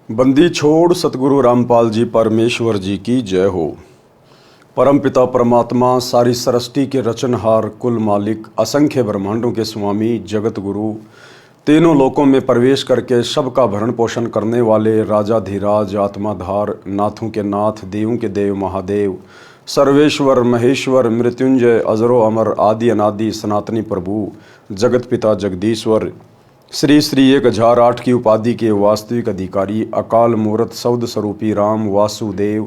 बंदी छोड़ सतगुरु रामपाल जी परमेश्वर जी की जय हो। परमपिता परमात्मा सारी सृष्टि के रचनहार कुल मालिक असंख्य ब्रह्मांडों के स्वामी जगत गुरु तीनों लोकों में प्रवेश करके सबका भरण पोषण करने वाले राजाधिराज आत्माधार नाथों के नाथ देवों के देव महादेव सर्वेश्वर महेश्वर मृत्युंजय अजरो अमर आदि अनादि सनातनी प्रभु जगत पिता जगदीश्वर श्री श्री 1008 की उपाधि के वास्तविक अधिकारी अकाल मूर्त सौद स्वरूपी राम वासुदेव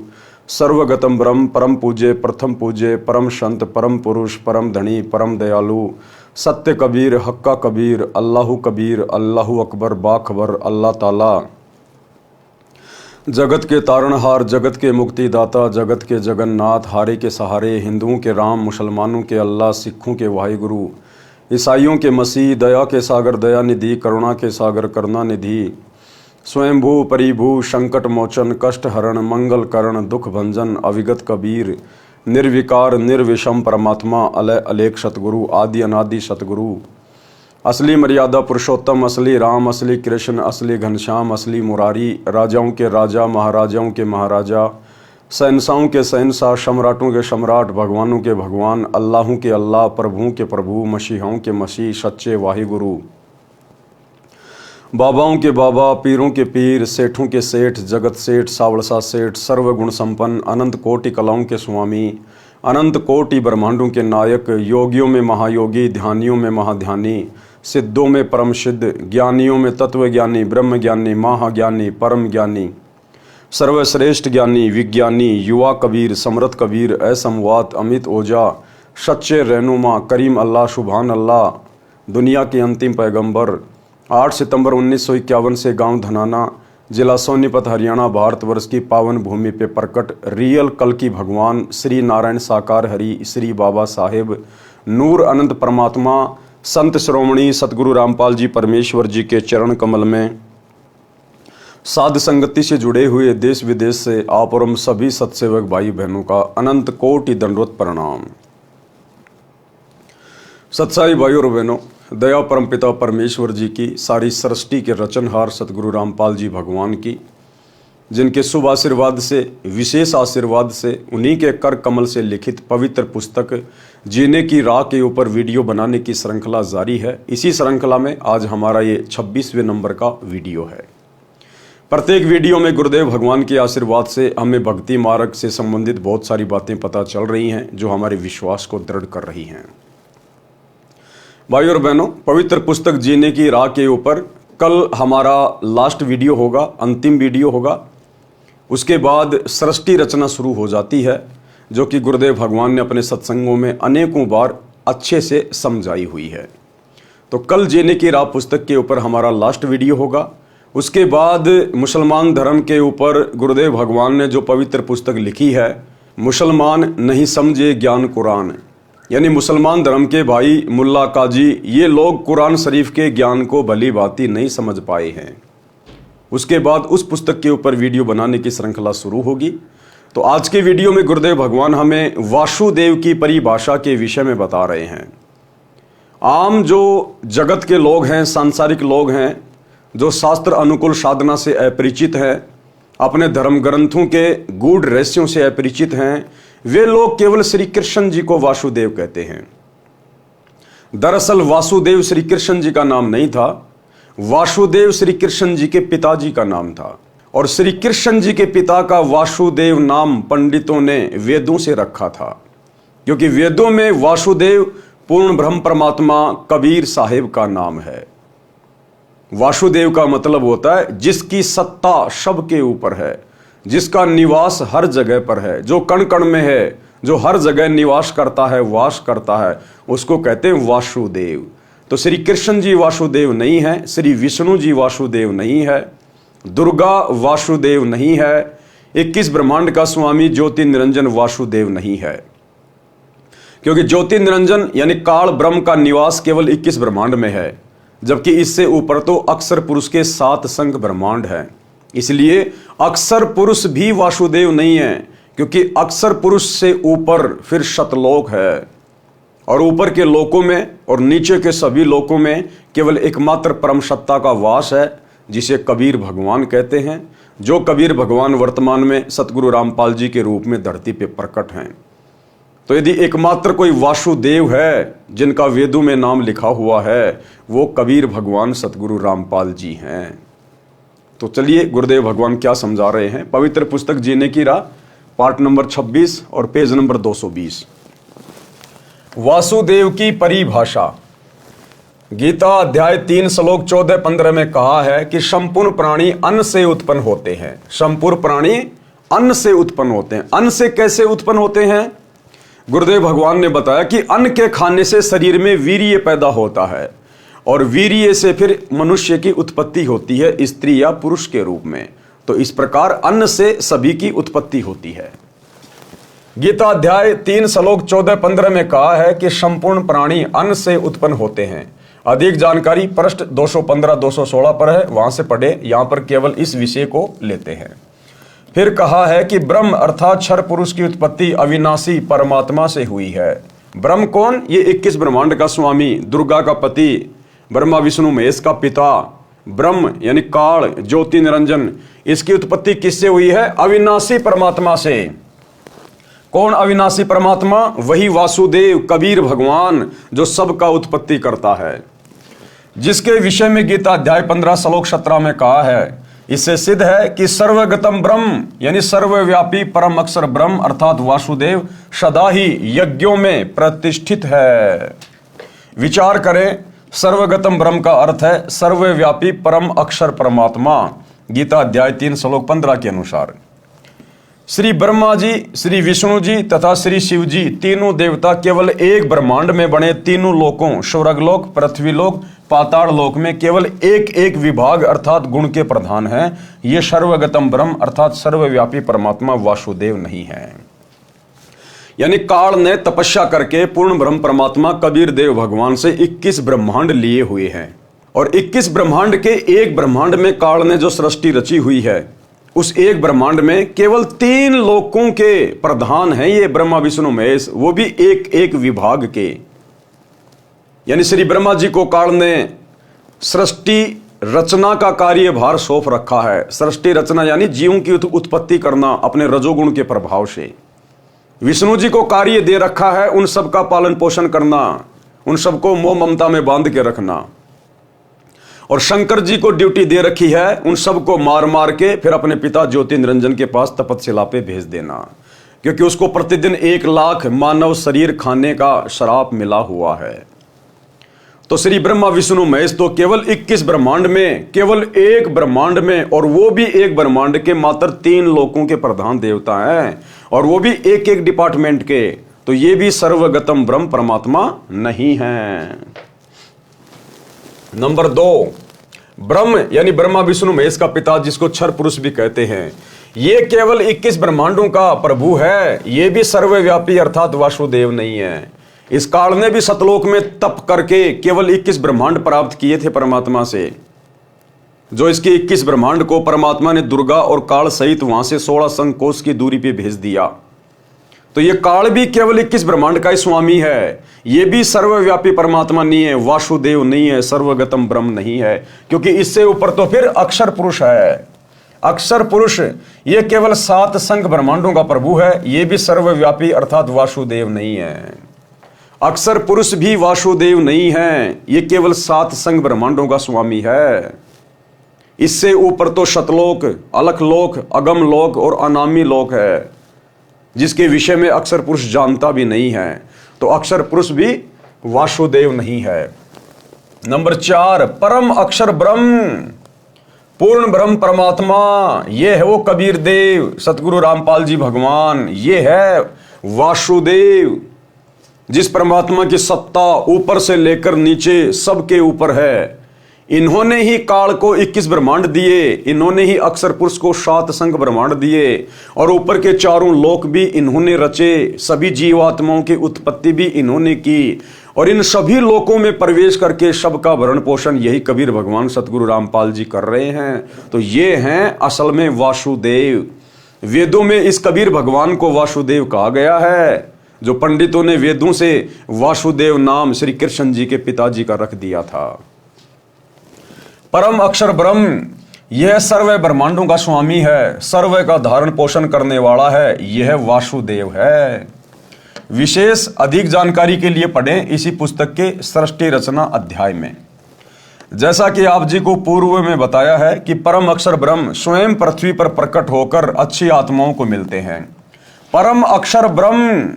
सर्वगतम ब्रह्म परम पूज्य प्रथम पूज्य परम संत परम पुरुष परम धनी परम दयालु सत्य कबीर हक्का कबीर अल्लाहु अकबर बाखबर अल्लाह ताला जगत के तारणहार जगत के मुक्तिदाता जगत के जगन्नाथ हारे के सहारे हिंदुओं के राम मुसलमानों के अल्लाह सिखों के वाहिगुरु ईसाइयों के मसीह दया के सागर दया निधि करुणा के सागर करुणा निधि स्वयंभू परिभू संकट मोचन कष्ट हरण मंगल करण दुख भंजन अविगत कबीर निर्विकार निर्विषम परमात्मा अलय अलेख सतगुरु आदि अनादि सतगुरु असली मर्यादा पुरुषोत्तम असली राम असली कृष्ण असली घनश्याम असली मुरारी राजाओं के राजा महाराजाओं के महाराजा शहंशाहों के शहंशाह सम्राटों के सम्राट भगवानों के भगवान अल्लाहों के अल्लाह प्रभुओं के प्रभु मसीहों के मसीह सच्चे वाहिगुरु बाबाओं के बाबा पीरों के पीर सेठों के सेठ जगत सेठ सावड़सा सेठ सर्वगुण संपन्न अनंत कोटि कलाओं के स्वामी अनंत कोटि ब्रह्मांडों के नायक योगियों में महायोगी ध्यानियों में महाध्यानी सिद्धों में परम सिद्ध ज्ञानियों में तत्वज्ञानी ब्रह्म ज्ञानी महाज्ञानी परम ज्ञानी सर्वश्रेष्ठ ज्ञानी विज्ञानी युवा कबीर समृत कबीर असमवात अमित ओझा सच्चे रहनुमा करीम अल्लाह सुभान अल्लाह दुनिया के अंतिम पैगंबर 8 सितंबर 1951 से गांव धनाना जिला सोनीपत हरियाणा भारतवर्ष की पावन भूमि पे प्रकट रियल कल की भगवान श्री नारायण साकार हरि श्री बाबा साहेब नूर अनंत परमात्मा संत श्रोमणी सतगुरु रामपाल जी परमेश्वर जी के चरण कमल में साध संगति से जुड़े हुए देश विदेश से आप और हम सभी सत्सेवक भाई बहनों का अनंत कोटि दंडवत प्रणाम। सत्साई भाई और बहनों, दया परमपिता परमेश्वर जी की सारी सृष्टि के रचनहार सतगुरु रामपाल जी भगवान की जिनके शुभ आशीर्वाद से विशेष आशीर्वाद से उन्हीं के कर कमल से लिखित पवित्र पुस्तक जीने की राह के ऊपर वीडियो बनाने की श्रृंखला जारी है। इसी श्रृंखला में आज हमारा ये 26वें नंबर का वीडियो है। प्रत्येक वीडियो में गुरुदेव भगवान के आशीर्वाद से हमें भक्ति मार्ग से संबंधित बहुत सारी बातें पता चल रही हैं जो हमारे विश्वास को दृढ़ कर रही हैं। भाई और बहनों, पवित्र पुस्तक जीने की राह के ऊपर कल हमारा लास्ट वीडियो होगा, अंतिम वीडियो होगा। उसके बाद सृष्टि रचना शुरू हो जाती है जो कि गुरुदेव भगवान ने अपने सत्संगों में अनेकों बार अच्छे से समझाई हुई है। तो कल जीने की राह पुस्तक के ऊपर हमारा लास्ट वीडियो होगा। उसके बाद मुसलमान धर्म के ऊपर गुरुदेव भगवान ने जो पवित्र पुस्तक लिखी है मुसलमान नहीं समझे ज्ञान कुरान, यानी मुसलमान धर्म के भाई मुल्ला काजी ये लोग कुरान शरीफ के ज्ञान को भली भांति नहीं समझ पाए हैं। उसके बाद उस पुस्तक के ऊपर वीडियो बनाने की श्रृंखला शुरू होगी। तो आज के वीडियो में गुरुदेव भगवान हमें वासुदेव की परिभाषा के विषय में बता रहे हैं। आम जो जगत के लोग हैं, सांसारिक लोग हैं, जो शास्त्र अनुकूल साधना से अपरिचित हैं, अपने धर्म ग्रंथों के गूढ़ रहस्यों से अपरिचित हैं, वे लोग केवल श्री कृष्ण जी को वासुदेव कहते हैं। दरअसल वासुदेव श्री कृष्ण जी का नाम नहीं था, वासुदेव श्री कृष्ण जी के पिताजी का नाम था। और श्री कृष्ण जी के पिता का वासुदेव नाम पंडितों ने वेदों से रखा था, क्योंकि वेदों में वासुदेव पूर्ण ब्रह्म परमात्मा कबीर साहेब का नाम है। वासुदेव का मतलब होता है जिसकी सत्ता सबके ऊपर है, जिसका निवास हर जगह पर है, जो कण कण में है, जो हर जगह निवास करता है वास करता है, उसको कहते हैं वासुदेव। तो श्री कृष्ण जी वासुदेव नहीं है, श्री विष्णु जी वासुदेव नहीं है, दुर्गा वासुदेव नहीं है, 21 ब्रह्मांड का स्वामी ज्योति निरंजन वासुदेव नहीं है, क्योंकि ज्योति निरंजन यानी काल ब्रह्म का निवास केवल 21 ब्रह्मांड में है, जबकि इससे ऊपर तो अक्षर पुरुष के 7 संख ब्रह्मांड हैं। इसलिए अक्षर पुरुष भी वासुदेव नहीं है, क्योंकि अक्षर पुरुष से ऊपर फिर शतलोक है, और ऊपर के लोकों में और नीचे के सभी लोकों में केवल एकमात्र परम सत्ता का वास है, जिसे कबीर भगवान कहते हैं, जो कबीर भगवान वर्तमान में सतगुरु रामपाल जी के रूप में धरती पे प्रकट हैं। तो यदि एकमात्र कोई वासुदेव है जिनका वेदों में नाम लिखा हुआ है, वो कबीर भगवान सतगुरु रामपाल जी हैं। तो चलिए गुरुदेव भगवान क्या समझा रहे हैं। पवित्र पुस्तक जीने की राह, पार्ट नंबर 26 और पेज नंबर 220। वासुदेव की परिभाषा। गीता अध्याय 3 श्लोक 14-15 में कहा है कि संपूर्ण प्राणी अन्न से उत्पन्न होते हैं। संपूर्ण प्राणी अन्न से उत्पन्न होते हैं। अन्न से कैसे उत्पन्न होते हैं? गुरुदेव भगवान ने बताया कि अन्न के खाने से शरीर में वीर्य पैदा होता है और वीर्य से फिर मनुष्य की उत्पत्ति होती है, स्त्री या पुरुष के रूप में। तो इस प्रकार अन्न से सभी की उत्पत्ति होती है। गीता अध्याय 3 श्लोक 14-15 में कहा है कि संपूर्ण प्राणी अन्न से उत्पन्न होते हैं। अधिक जानकारी पृष्ठ 215-216 पर है, वहां से पढ़े। यहां पर केवल इस विषय को लेते हैं। फिर कहा है कि ब्रह्म अर्थात क्षर पुरुष की उत्पत्ति अविनाशी परमात्मा से हुई है। ब्रह्म कौन? ये 21 ब्रह्मांड का स्वामी, दुर्गा का पति, ब्रह्मा विष्णु महेश का पिता। ब्रह्म यानी काल, ज्योति निरंजन, इसकी उत्पत्ति किससे हुई है? अविनाशी परमात्मा से। कौन अविनाशी परमात्मा? वही वासुदेव कबीर भगवान जो सबका उत्पत्ति करता है, जिसके विषय में गीता अध्याय 15 श्लोक 17 में कहा है। इससे सिद्ध है कि सर्वगतम ब्रह्म यानी सर्वव्यापी परम अक्षर ब्रह्म अर्थात वासुदेव सदा ही यज्ञों में प्रतिष्ठित है। विचार करें, सर्वगतम ब्रह्म का अर्थ है सर्वव्यापी परम अक्षर परमात्मा। गीता अध्याय 3 श्लोक 15 के अनुसार श्री ब्रह्मा जी, श्री विष्णु जी तथा श्री शिव जी तीनों देवता केवल एक ब्रह्मांड में बने तीनों लोकों स्वर्गलोक, पृथ्वीलोक, पाताल लोक में केवल एक एक विभाग अर्थात गुण के प्रधान हैं। ये सर्वगतम ब्रह्म अर्थात सर्वव्यापी परमात्मा वासुदेव नहीं है। यानी काल ने तपस्या करके पूर्ण ब्रह्म परमात्मा कबीर देव भगवान से 21 ब्रह्मांड लिए हुए हैं और 21 ब्रह्मांड के एक ब्रह्मांड में काल ने जो सृष्टि रची हुई है, उस एक ब्रह्मांड में केवल 3 लोकों के प्रधान हैं ये ब्रह्मा विष्णु महेश, वो भी एक एक विभाग के। यानी श्री ब्रह्मा जी को काल ने सृष्टि रचना का कार्यभार सौंप रखा है। सृष्टि रचना यानी जीवों की उत्पत्ति करना अपने रजोगुण के प्रभाव से। विष्णु जी को कार्य दे रखा है उन सब का पालन पोषण करना, उन सबको मोह ममता में बांध के रखना। और शंकर जी को ड्यूटी दे रखी है उन सबको मार मार के फिर अपने पिता ज्योति निरंजन के पास तपस्या पे भेज देना, क्योंकि उसको प्रतिदिन 1 लाख मानव शरीर खाने का श्राप मिला हुआ है। तो श्री ब्रह्मा विष्णु महेश तो केवल 21 ब्रह्मांड में केवल एक ब्रह्मांड में, और वो भी एक ब्रह्मांड के मात्र 3 लोकों के प्रधान देवता हैं, और वो भी एक एक डिपार्टमेंट के। तो ये भी सर्वगतम ब्रह्म परमात्मा नहीं है। नंबर 2, ब्रह्म यानी ब्रह्मा विष्णु महेश का पिता, जिसको क्षर पुरुष भी कहते हैं, ये केवल 21 ब्रह्मांडों का प्रभु है। ये भी सर्वव्यापी अर्थात वासुदेव नहीं है। इस काल ने भी सतलोक में तप करके केवल 21 ब्रह्मांड प्राप्त किए थे परमात्मा से। जो इसके 21 ब्रह्मांड को परमात्मा ने दुर्गा और काल सहित वहां से 16 संकोश की दूरी पे भेज दिया। तो ये काल भी केवल 21 ब्रह्मांड का ही स्वामी है। ये भी सर्वव्यापी परमात्मा नहीं है, वासुदेव नहीं है, सर्वगतम ब्रह्म नहीं है, क्योंकि इससे ऊपर तो फिर अक्षर पुरुष है। अक्षर पुरुष ये केवल 7 संघ ब्रह्मांडों का प्रभु है। ये भी सर्वव्यापी अर्थात वासुदेव नहीं है। अक्षर पुरुष भी वासुदेव नहीं है, ये केवल 7 संघ ब्रह्मांडों का स्वामी है। इससे ऊपर तो शतलोक, अलखलोक, अगम लोक और अनामी लोक है, जिसके विषय में अक्षर पुरुष जानता भी नहीं है। तो अक्षर पुरुष भी वासुदेव नहीं है। नंबर 4, परम अक्षर ब्रह्म, पूर्ण ब्रह्म परमात्मा, ये है वो कबीर देव सतगुरु रामपाल जी भगवान। ये है वासुदेव, जिस परमात्मा की सत्ता ऊपर से लेकर नीचे सबके ऊपर है। इन्होंने ही काल को 21 ब्रह्मांड दिए, इन्होंने ही अक्षर पुरुष को 7 संघ ब्रह्मांड दिए, और ऊपर के 4 लोक भी इन्होंने रचे। सभी जीवात्माओं की उत्पत्ति भी इन्होंने की, और इन सभी लोकों में प्रवेश करके सबका भरण पोषण यही कबीर भगवान सतगुरु रामपाल जी कर रहे हैं। तो ये हैं असल में वासुदेव। वेदों में इस कबीर भगवान को वासुदेव कहा गया है, जो पंडितों ने वेदों से वासुदेव नाम श्री कृष्ण जी के पिताजी का रख दिया था। परम अक्षर ब्रह्म यह सर्व ब्रह्मांडों का स्वामी है, सर्व का धारण पोषण करने वाला है, यह वासुदेव है। विशेष अधिक जानकारी के लिए पढ़ें इसी पुस्तक के सृष्टि रचना अध्याय में। जैसा कि आप जी को पूर्व में बताया है कि परम अक्षर ब्रह्म स्वयं पृथ्वी पर प्रकट होकर अच्छी आत्माओं को मिलते हैं। परम अक्षर ब्रह्म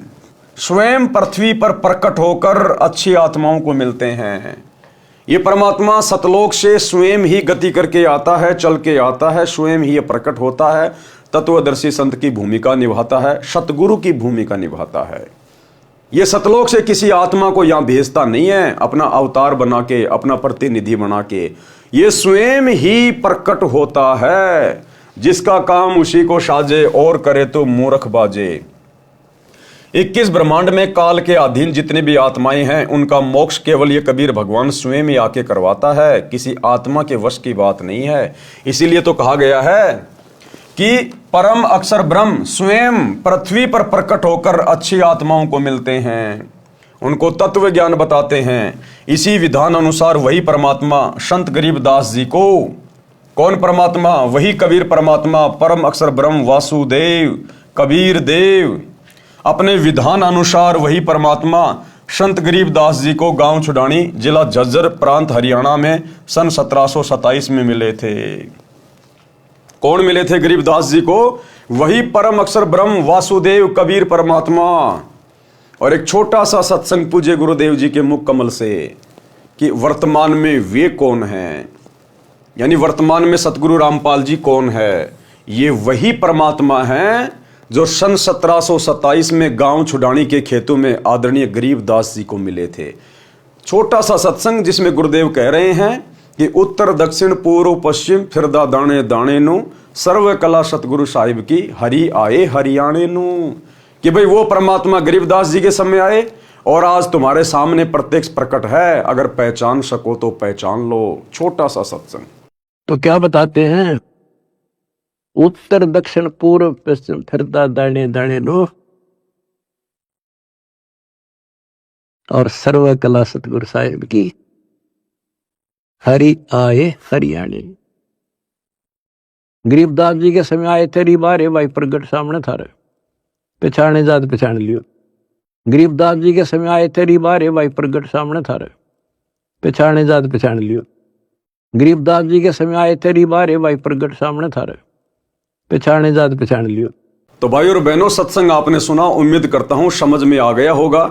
स्वयं पृथ्वी पर प्रकट होकर अच्छी आत्माओं को मिलते हैं। ये परमात्मा सतलोक से स्वयं ही गति करके आता है, चल के आता है, स्वयं ही ये प्रकट होता है, तत्वदर्शी संत की भूमिका निभाता है, सतगुरु की भूमिका निभाता है। ये सतलोक से किसी आत्मा को यहां भेजता नहीं है अपना अवतार बना के, अपना प्रतिनिधि बना के। ये स्वयं ही प्रकट होता है। जिसका काम उसी को साजे और करे तो मूर्ख बाजे। 21 ब्रह्मांड में काल के अधीन जितने भी आत्माएं हैं उनका मोक्ष केवल ये कबीर भगवान स्वयं ही आके करवाता है, किसी आत्मा के वश की बात नहीं है। इसीलिए तो कहा गया है कि परम अक्षर ब्रह्म स्वयं पृथ्वी पर प्रकट होकर अच्छी आत्माओं को मिलते हैं, उनको तत्व ज्ञान बताते हैं। इसी विधान अनुसार वही परमात्मा संत गरीबदास जी को, कौन परमात्मा? वही कबीर परमात्मा, परम अक्षर ब्रह्म वासुदेव कबीर देव, अपने विधान अनुसार वही परमात्मा संत गरीबदास जी को गांव छुडानी जिला झज्जर प्रांत हरियाणा में सन 1727 में मिले थे। कौन मिले थे गरीबदास जी को? वही परम अक्षर ब्रह्म वासुदेव कबीर परमात्मा। और एक छोटा सा सत्संग पूज्य गुरुदेव जी के मुख कमल से कि वर्तमान में वे कौन हैं, यानी वर्तमान में सतगुरु रामपाल जी कौन है? ये वही परमात्मा हैं जो सन 1727 में गांव छुडानी के खेतों में आदरणीय गरीबदास जी को मिले थे। छोटा सा सत्संग जिसमें गुरुदेव कह रहे हैं कि उत्तर दक्षिण पूर्व पश्चिम फिरदा दाने दाने नु, सर्व कला सतगुरु साहिब की हरि आए हरियाणे नु। कि भाई वो परमात्मा गरीबदास जी के समय आए और आज तुम्हारे सामने प्रत्यक्ष प्रकट है। अगर पहचान सको तो पहचान लो। छोटा सा सत्संग। तो क्या बताते हैं? उत्तर दक्षिण पूर्व पश्चिम फिरता दाने दाने नो, और सर्व कला सतगुरु साहिब की हरि आए हरियाणे। गरीबदास जी के समय आए थे रिबारे भाई प्रगट सामने थारे, पहचाने जात पहचान लियो। गरीबदास जी के समय आए थे रिबारे भाई प्रगट सामने थारे, पहचाने जात पहचान लियो। गरीबदास जी के समय आए थे रिबारे भाई प्रगट सामने थारे, पहचाने जात पहचान लियो। तो भाई और बहनों, सत्संग आपने सुना, उम्मीद करता हूं समझ में आ गया होगा।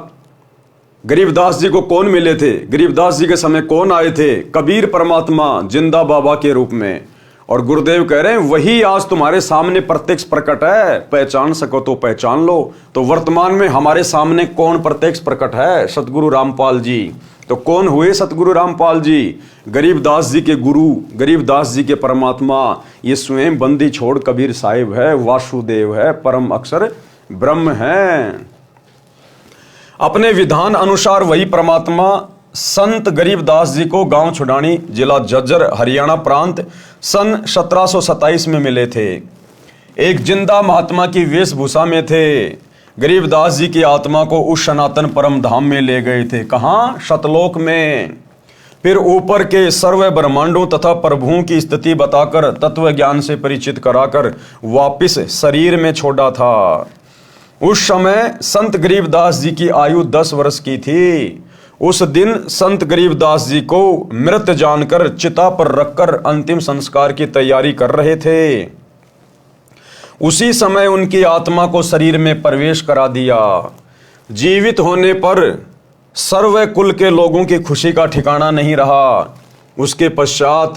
गरीबदास जी को कौन मिले थे? गरीबदास जी के समय कौन आए थे? कबीर परमात्मा जिंदा बाबा के रूप में। और गुरुदेव कह रहे हैं वही आज तुम्हारे सामने प्रत्यक्ष प्रकट है, पहचान सको तो पहचान लो। तो वर्तमान में हमारे सामने कौन प्रत्यक्ष प्रकट है? सतगुरु रामपाल जी। तो कौन हुए सतगुरु रामपाल जी? गरीबदास जी के गुरु, गरीबदास जी के परमात्मा। ये स्वयं बंदी छोड़ कबीर साहिब है, वासुदेव है, परम अक्षर ब्रह्म है। अपने विधान अनुसार वही परमात्मा संत गरीबदास जी को गांव छुडानी जिला झज्जर हरियाणा प्रांत सन 1727 में मिले थे। एक जिंदा महात्मा की वेशभूषा में थे। गरीबदास जी की आत्मा को उस सनातन परम धाम में ले गए थे। कहाँ? सतलोक में। फिर ऊपर के सर्व ब्रह्मांडों तथा प्रभुओं की स्थिति बताकर तत्व ज्ञान से परिचित कराकर वापिस शरीर में छोड़ा था। उस समय संत गरीबदास जी की आयु 10 वर्ष की थी। उस दिन संत गरीबदास जी को मृत जानकर चिता पर रखकर अंतिम संस्कार की तैयारी कर रहे थे। उसी समय उनकी आत्मा को शरीर में प्रवेश करा दिया। जीवित होने पर सर्व कुल के लोगों की खुशी का ठिकाना नहीं रहा। उसके पश्चात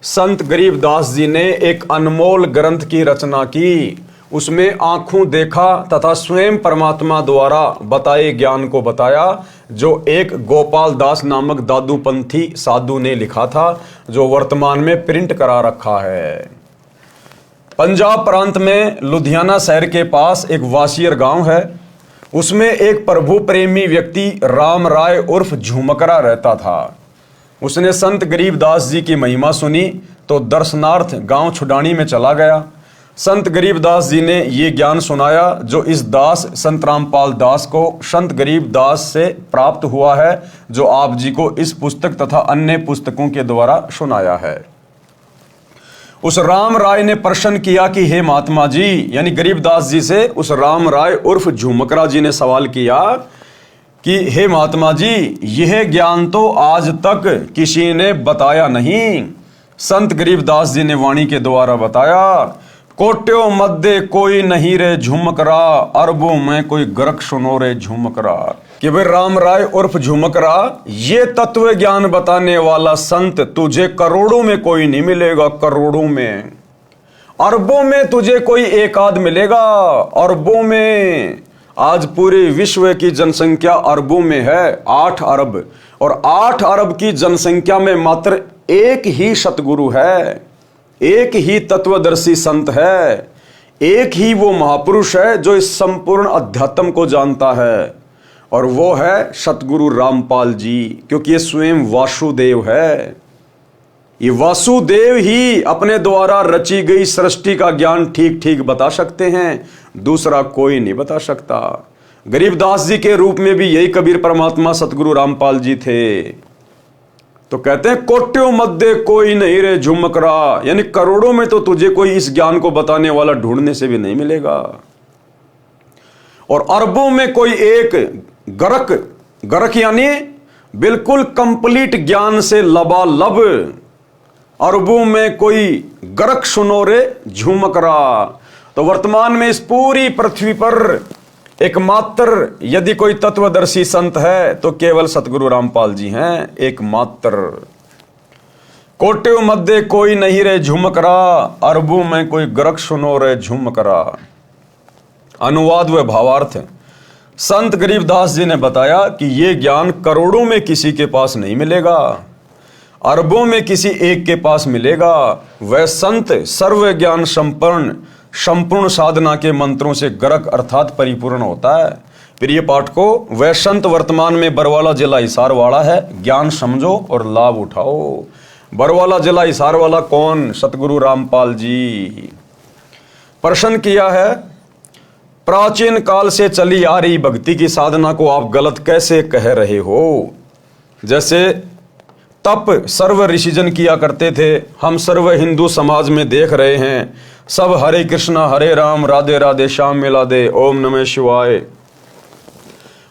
संत गरीबदास जी ने एक अनमोल ग्रंथ की रचना की। उसमें आंखों देखा तथा स्वयं परमात्मा द्वारा बताए ज्ञान को बताया, जो एक गोपाल दास नामक दादूपंथी साधु ने लिखा था, जो वर्तमान में प्रिंट करा रखा है। पंजाब प्रांत में लुधियाना शहर के पास एक वासियर गांव है। उसमें एक प्रभु प्रेमी व्यक्ति राम राय उर्फ झुमकरा रहता था। उसने संत गरीबदास जी की महिमा सुनी तो दर्शनार्थ गांव छुडानी में चला गया। संत गरीबदास जी ने ये ज्ञान सुनाया जो इस दास संत रामपाल दास को संत गरीबदास से प्राप्त हुआ है, जो आप जी को इस पुस्तक तथा अन्य पुस्तकों के द्वारा सुनाया है। उस राम राय ने प्रश्न किया कि हे महात्मा जी, यानी गरीबदास जी से उस राम राय उर्फ झुमकरा जी ने सवाल किया कि हे महात्मा जी, यह ज्ञान तो आज तक किसी ने बताया नहीं। संत गरीबदास जी ने वाणी के द्वारा बताया, कोट्यों मध्य कोई नहीं रे झुमकरा, अरबों में कोई गरक सुनो रे झुमकरा। कि भाई राम राय उर्फ झुमकरा, ये तत्व ज्ञान बताने वाला संत तुझे करोड़ों में कोई नहीं मिलेगा, करोड़ों में। अरबों में तुझे कोई एक आध मिलेगा, अरबों में। आज पूरे विश्व की जनसंख्या अरबों में है, 8 अरब, और 8 अरब की जनसंख्या में मात्र एक ही सतगुरु है, एक ही तत्वदर्शी संत है, एक ही वो महापुरुष है जो इस संपूर्ण अध्यात्म को जानता है, और वो है सतगुरु रामपाल जी। क्योंकि ये स्वयं वासुदेव है, ये वासुदेव ही अपने द्वारा रची गई सृष्टि का ज्ञान ठीक ठीक बता सकते हैं, दूसरा कोई नहीं बता सकता। गरीबदास जी के रूप में भी यही कबीर परमात्मा सतगुरु रामपाल जी थे। तो कहते हैं कोट्यों मध्य कोई नहीं रे झुमकरा, यानी करोड़ों में तो तुझे कोई इस ज्ञान को बताने वाला ढूंढने से भी नहीं मिलेगा, और अरबों में कोई एक गरक, गरक यानी बिल्कुल कंप्लीट ज्ञान से लबालब, अरबों में कोई गरक सुनो रे झुमकरा। तो वर्तमान में इस पूरी पृथ्वी पर एकमात्र यदि कोई तत्वदर्शी संत है तो केवल सतगुरु रामपाल जी हैं, एकमात्र। कोट्यों मध्य कोई नहीं रे झुमकरा, अरबों में कोई गरक सुनो रे झुमकरा। अनुवाद व भावार्थ। संत गरीबदास जी ने बताया कि यह ज्ञान करोड़ों में किसी के पास नहीं मिलेगा, अरबों में किसी एक के पास मिलेगा। वह संत सर्व ज्ञान संपन्न, संपूर्ण साधना के मंत्रों से गरक अर्थात परिपूर्ण होता है। प्रिय पाठको, वह संत वर्तमान में बरवाला जिला हिसार वाला है। ज्ञान समझो और लाभ उठाओ। बरवाला जिला हिसार वाला कौन? सतगुरु रामपाल जी। प्रश्न किया है, प्राचीन काल से चली आ रही भक्ति की साधना को आप गलत कैसे कह रहे हो? जैसे तप सर्व ऋषिजन किया करते थे, हम सर्व हिंदू समाज में देख रहे हैं। सब हरे कृष्णा हरे राम राधे राधे श्याम मिला दे, ओम नमः शिवाय,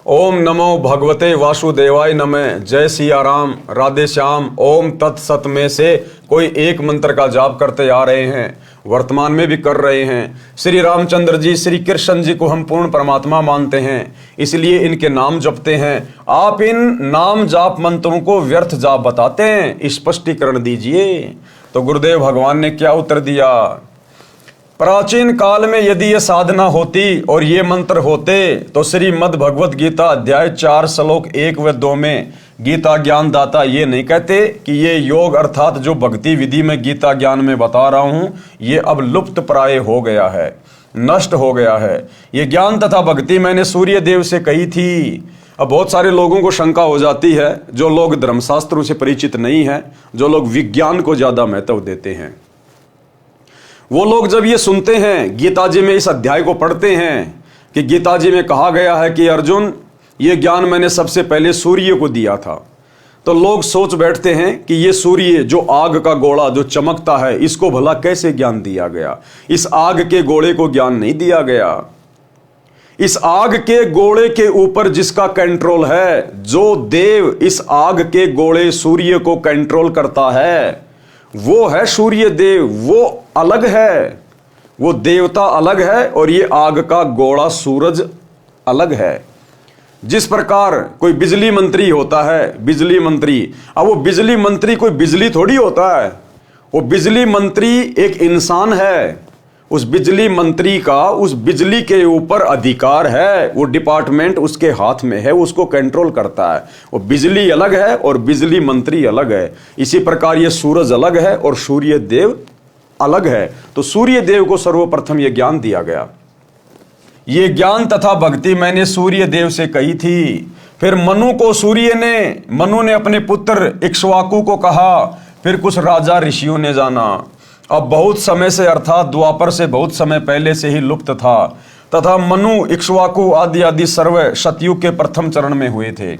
ओम नमो भगवते वासुदेवाय नमः, जय सिया राम राधे श्याम, ओम तत्सत में से कोई एक मंत्र का जाप करते आ रहे हैं, वर्तमान में भी कर रहे हैं। श्री रामचंद्र जी, श्री कृष्ण जी को हम पूर्ण परमात्मा मानते हैं, इसलिए इनके नाम जपते हैं। आप इन नाम जाप मंत्रों को व्यर्थ जाप बताते हैं, स्पष्टीकरण दीजिए। तो गुरुदेव भगवान ने क्या उत्तर दिया? प्राचीन काल में यदि ये साधना होती और ये मंत्र होते तो श्रीमद् भगवत गीता अध्याय 4 श्लोक 1 व 2 में गीता ज्ञान दाता ये नहीं कहते कि ये योग अर्थात जो भक्ति विधि में गीता ज्ञान में बता रहा हूं ये अब लुप्त प्राय हो गया है, नष्ट हो गया है। ये ज्ञान तथा भक्ति मैंने सूर्य देव से कही थी। अब बहुत सारे लोगों को शंका हो जाती है, जो लोग धर्मशास्त्रों से परिचित नहीं हैं, जो लोग विज्ञान को ज्यादा महत्व देते हैं, वो लोग जब ये सुनते हैं, गीता जी में इस अध्याय को पढ़ते हैं कि गीता जी में कहा गया है कि अर्जुन ये ज्ञान मैंने सबसे पहले सूर्य को दिया था, तो लोग सोच बैठते हैं कि ये सूर्य जो आग का गोला जो चमकता है, इसको भला कैसे ज्ञान दिया गया? इस आग के गोले को ज्ञान नहीं दिया गया। इस आग के गोले के ऊपर जिसका कंट्रोल है, जो देव इस आग के गोले सूर्य को कंट्रोल करता है, वो है सूर्य देव। वो अलग है, वो देवता अलग है, और ये आग का गोला सूरज अलग है। जिस प्रकार कोई बिजली मंत्री होता है, बिजली मंत्री, अब वो बिजली मंत्री कोई बिजली थोड़ी होता है, वो बिजली मंत्री एक इंसान है। उस बिजली मंत्री का उस बिजली के ऊपर अधिकार है, वो डिपार्टमेंट उसके हाथ में है, उसको कंट्रोल करता है। वो बिजली अलग है और बिजली मंत्री अलग है। इसी प्रकार ये सूरज अलग है और सूर्य देव अलग है। तो सूर्य देव को सर्वप्रथम ये ज्ञान दिया गया। ये ज्ञान तथा भक्ति मैंने सूर्य देव से कही थी। फिर मनु को मनु ने अपने पुत्र इक्ष्वाकु को कहा। फिर कुछ राजा ऋषियों ने जाना। अब बहुत समय से अर्थात द्वापर से बहुत समय पहले से ही लुप्त था, तथा मनु इक्ष्वाकु आदि आदि सर्व सतयुग के प्रथम चरण में हुए थे।